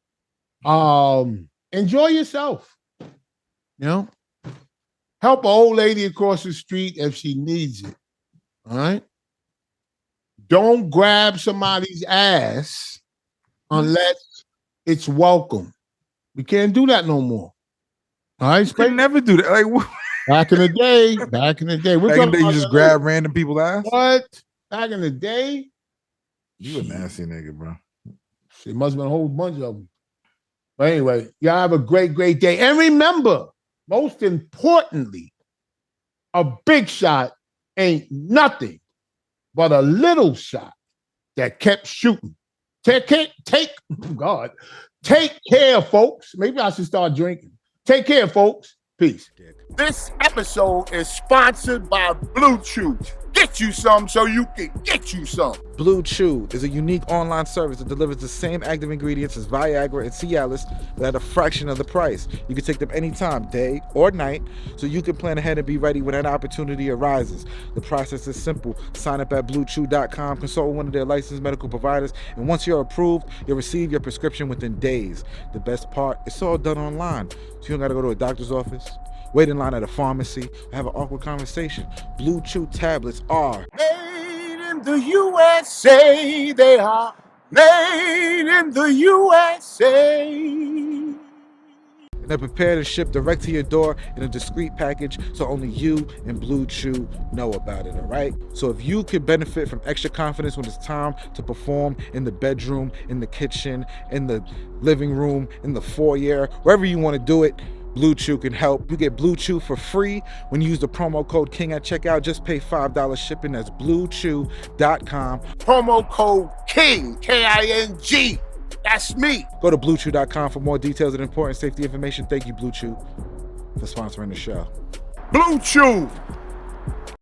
Enjoy yourself. You know, help an old lady across the street if she needs it. All right. Don't grab somebody's ass unless it's welcome. We can't do that no more. All right. You can never do that. Like back in the day. We're back in the day, you just grab random people's ass. What? Back in the day. You a nasty nigga, bro. It must have been a whole bunch of them. But anyway, y'all have a great day. And remember, most importantly, a big shot ain't nothing but a little shot that kept shooting. Take care, folks. Maybe I should start drinking. Take care, folks. Peace. This episode is sponsored by Blue Chew. Get you some so you can get you some. Blue Chew is a unique online service that delivers the same active ingredients as Viagra and Cialis, but at a fraction of the price. You can take them anytime, day or night, so you can plan ahead and be ready when that opportunity arises. The process is simple. Sign up at BlueChew.com, consult with one of their licensed medical providers, and once you're approved, you'll receive your prescription within days. The best part, it's all done online, so you don't gotta go to a doctor's office, wait in line at a pharmacy, or have an awkward conversation. Blue Chew tablets are made in the USA. They are made in the USA. and they're prepared and shipped direct to your door in a discreet package, so only you and Blue Chew know about it, all right? So if you can benefit from extra confidence when it's time to perform in the bedroom, in the kitchen, in the living room, in the foyer, wherever you want to do it, Blue Chew can help. You get Blue Chew for free when you use the promo code KING at checkout. Just pay $5 shipping. That's BlueChew.com. Promo code KING, K-I-N-G. That's me. Go to BlueChew.com for more details and important safety information. Thank you, Blue Chew, for sponsoring the show. Blue Chew.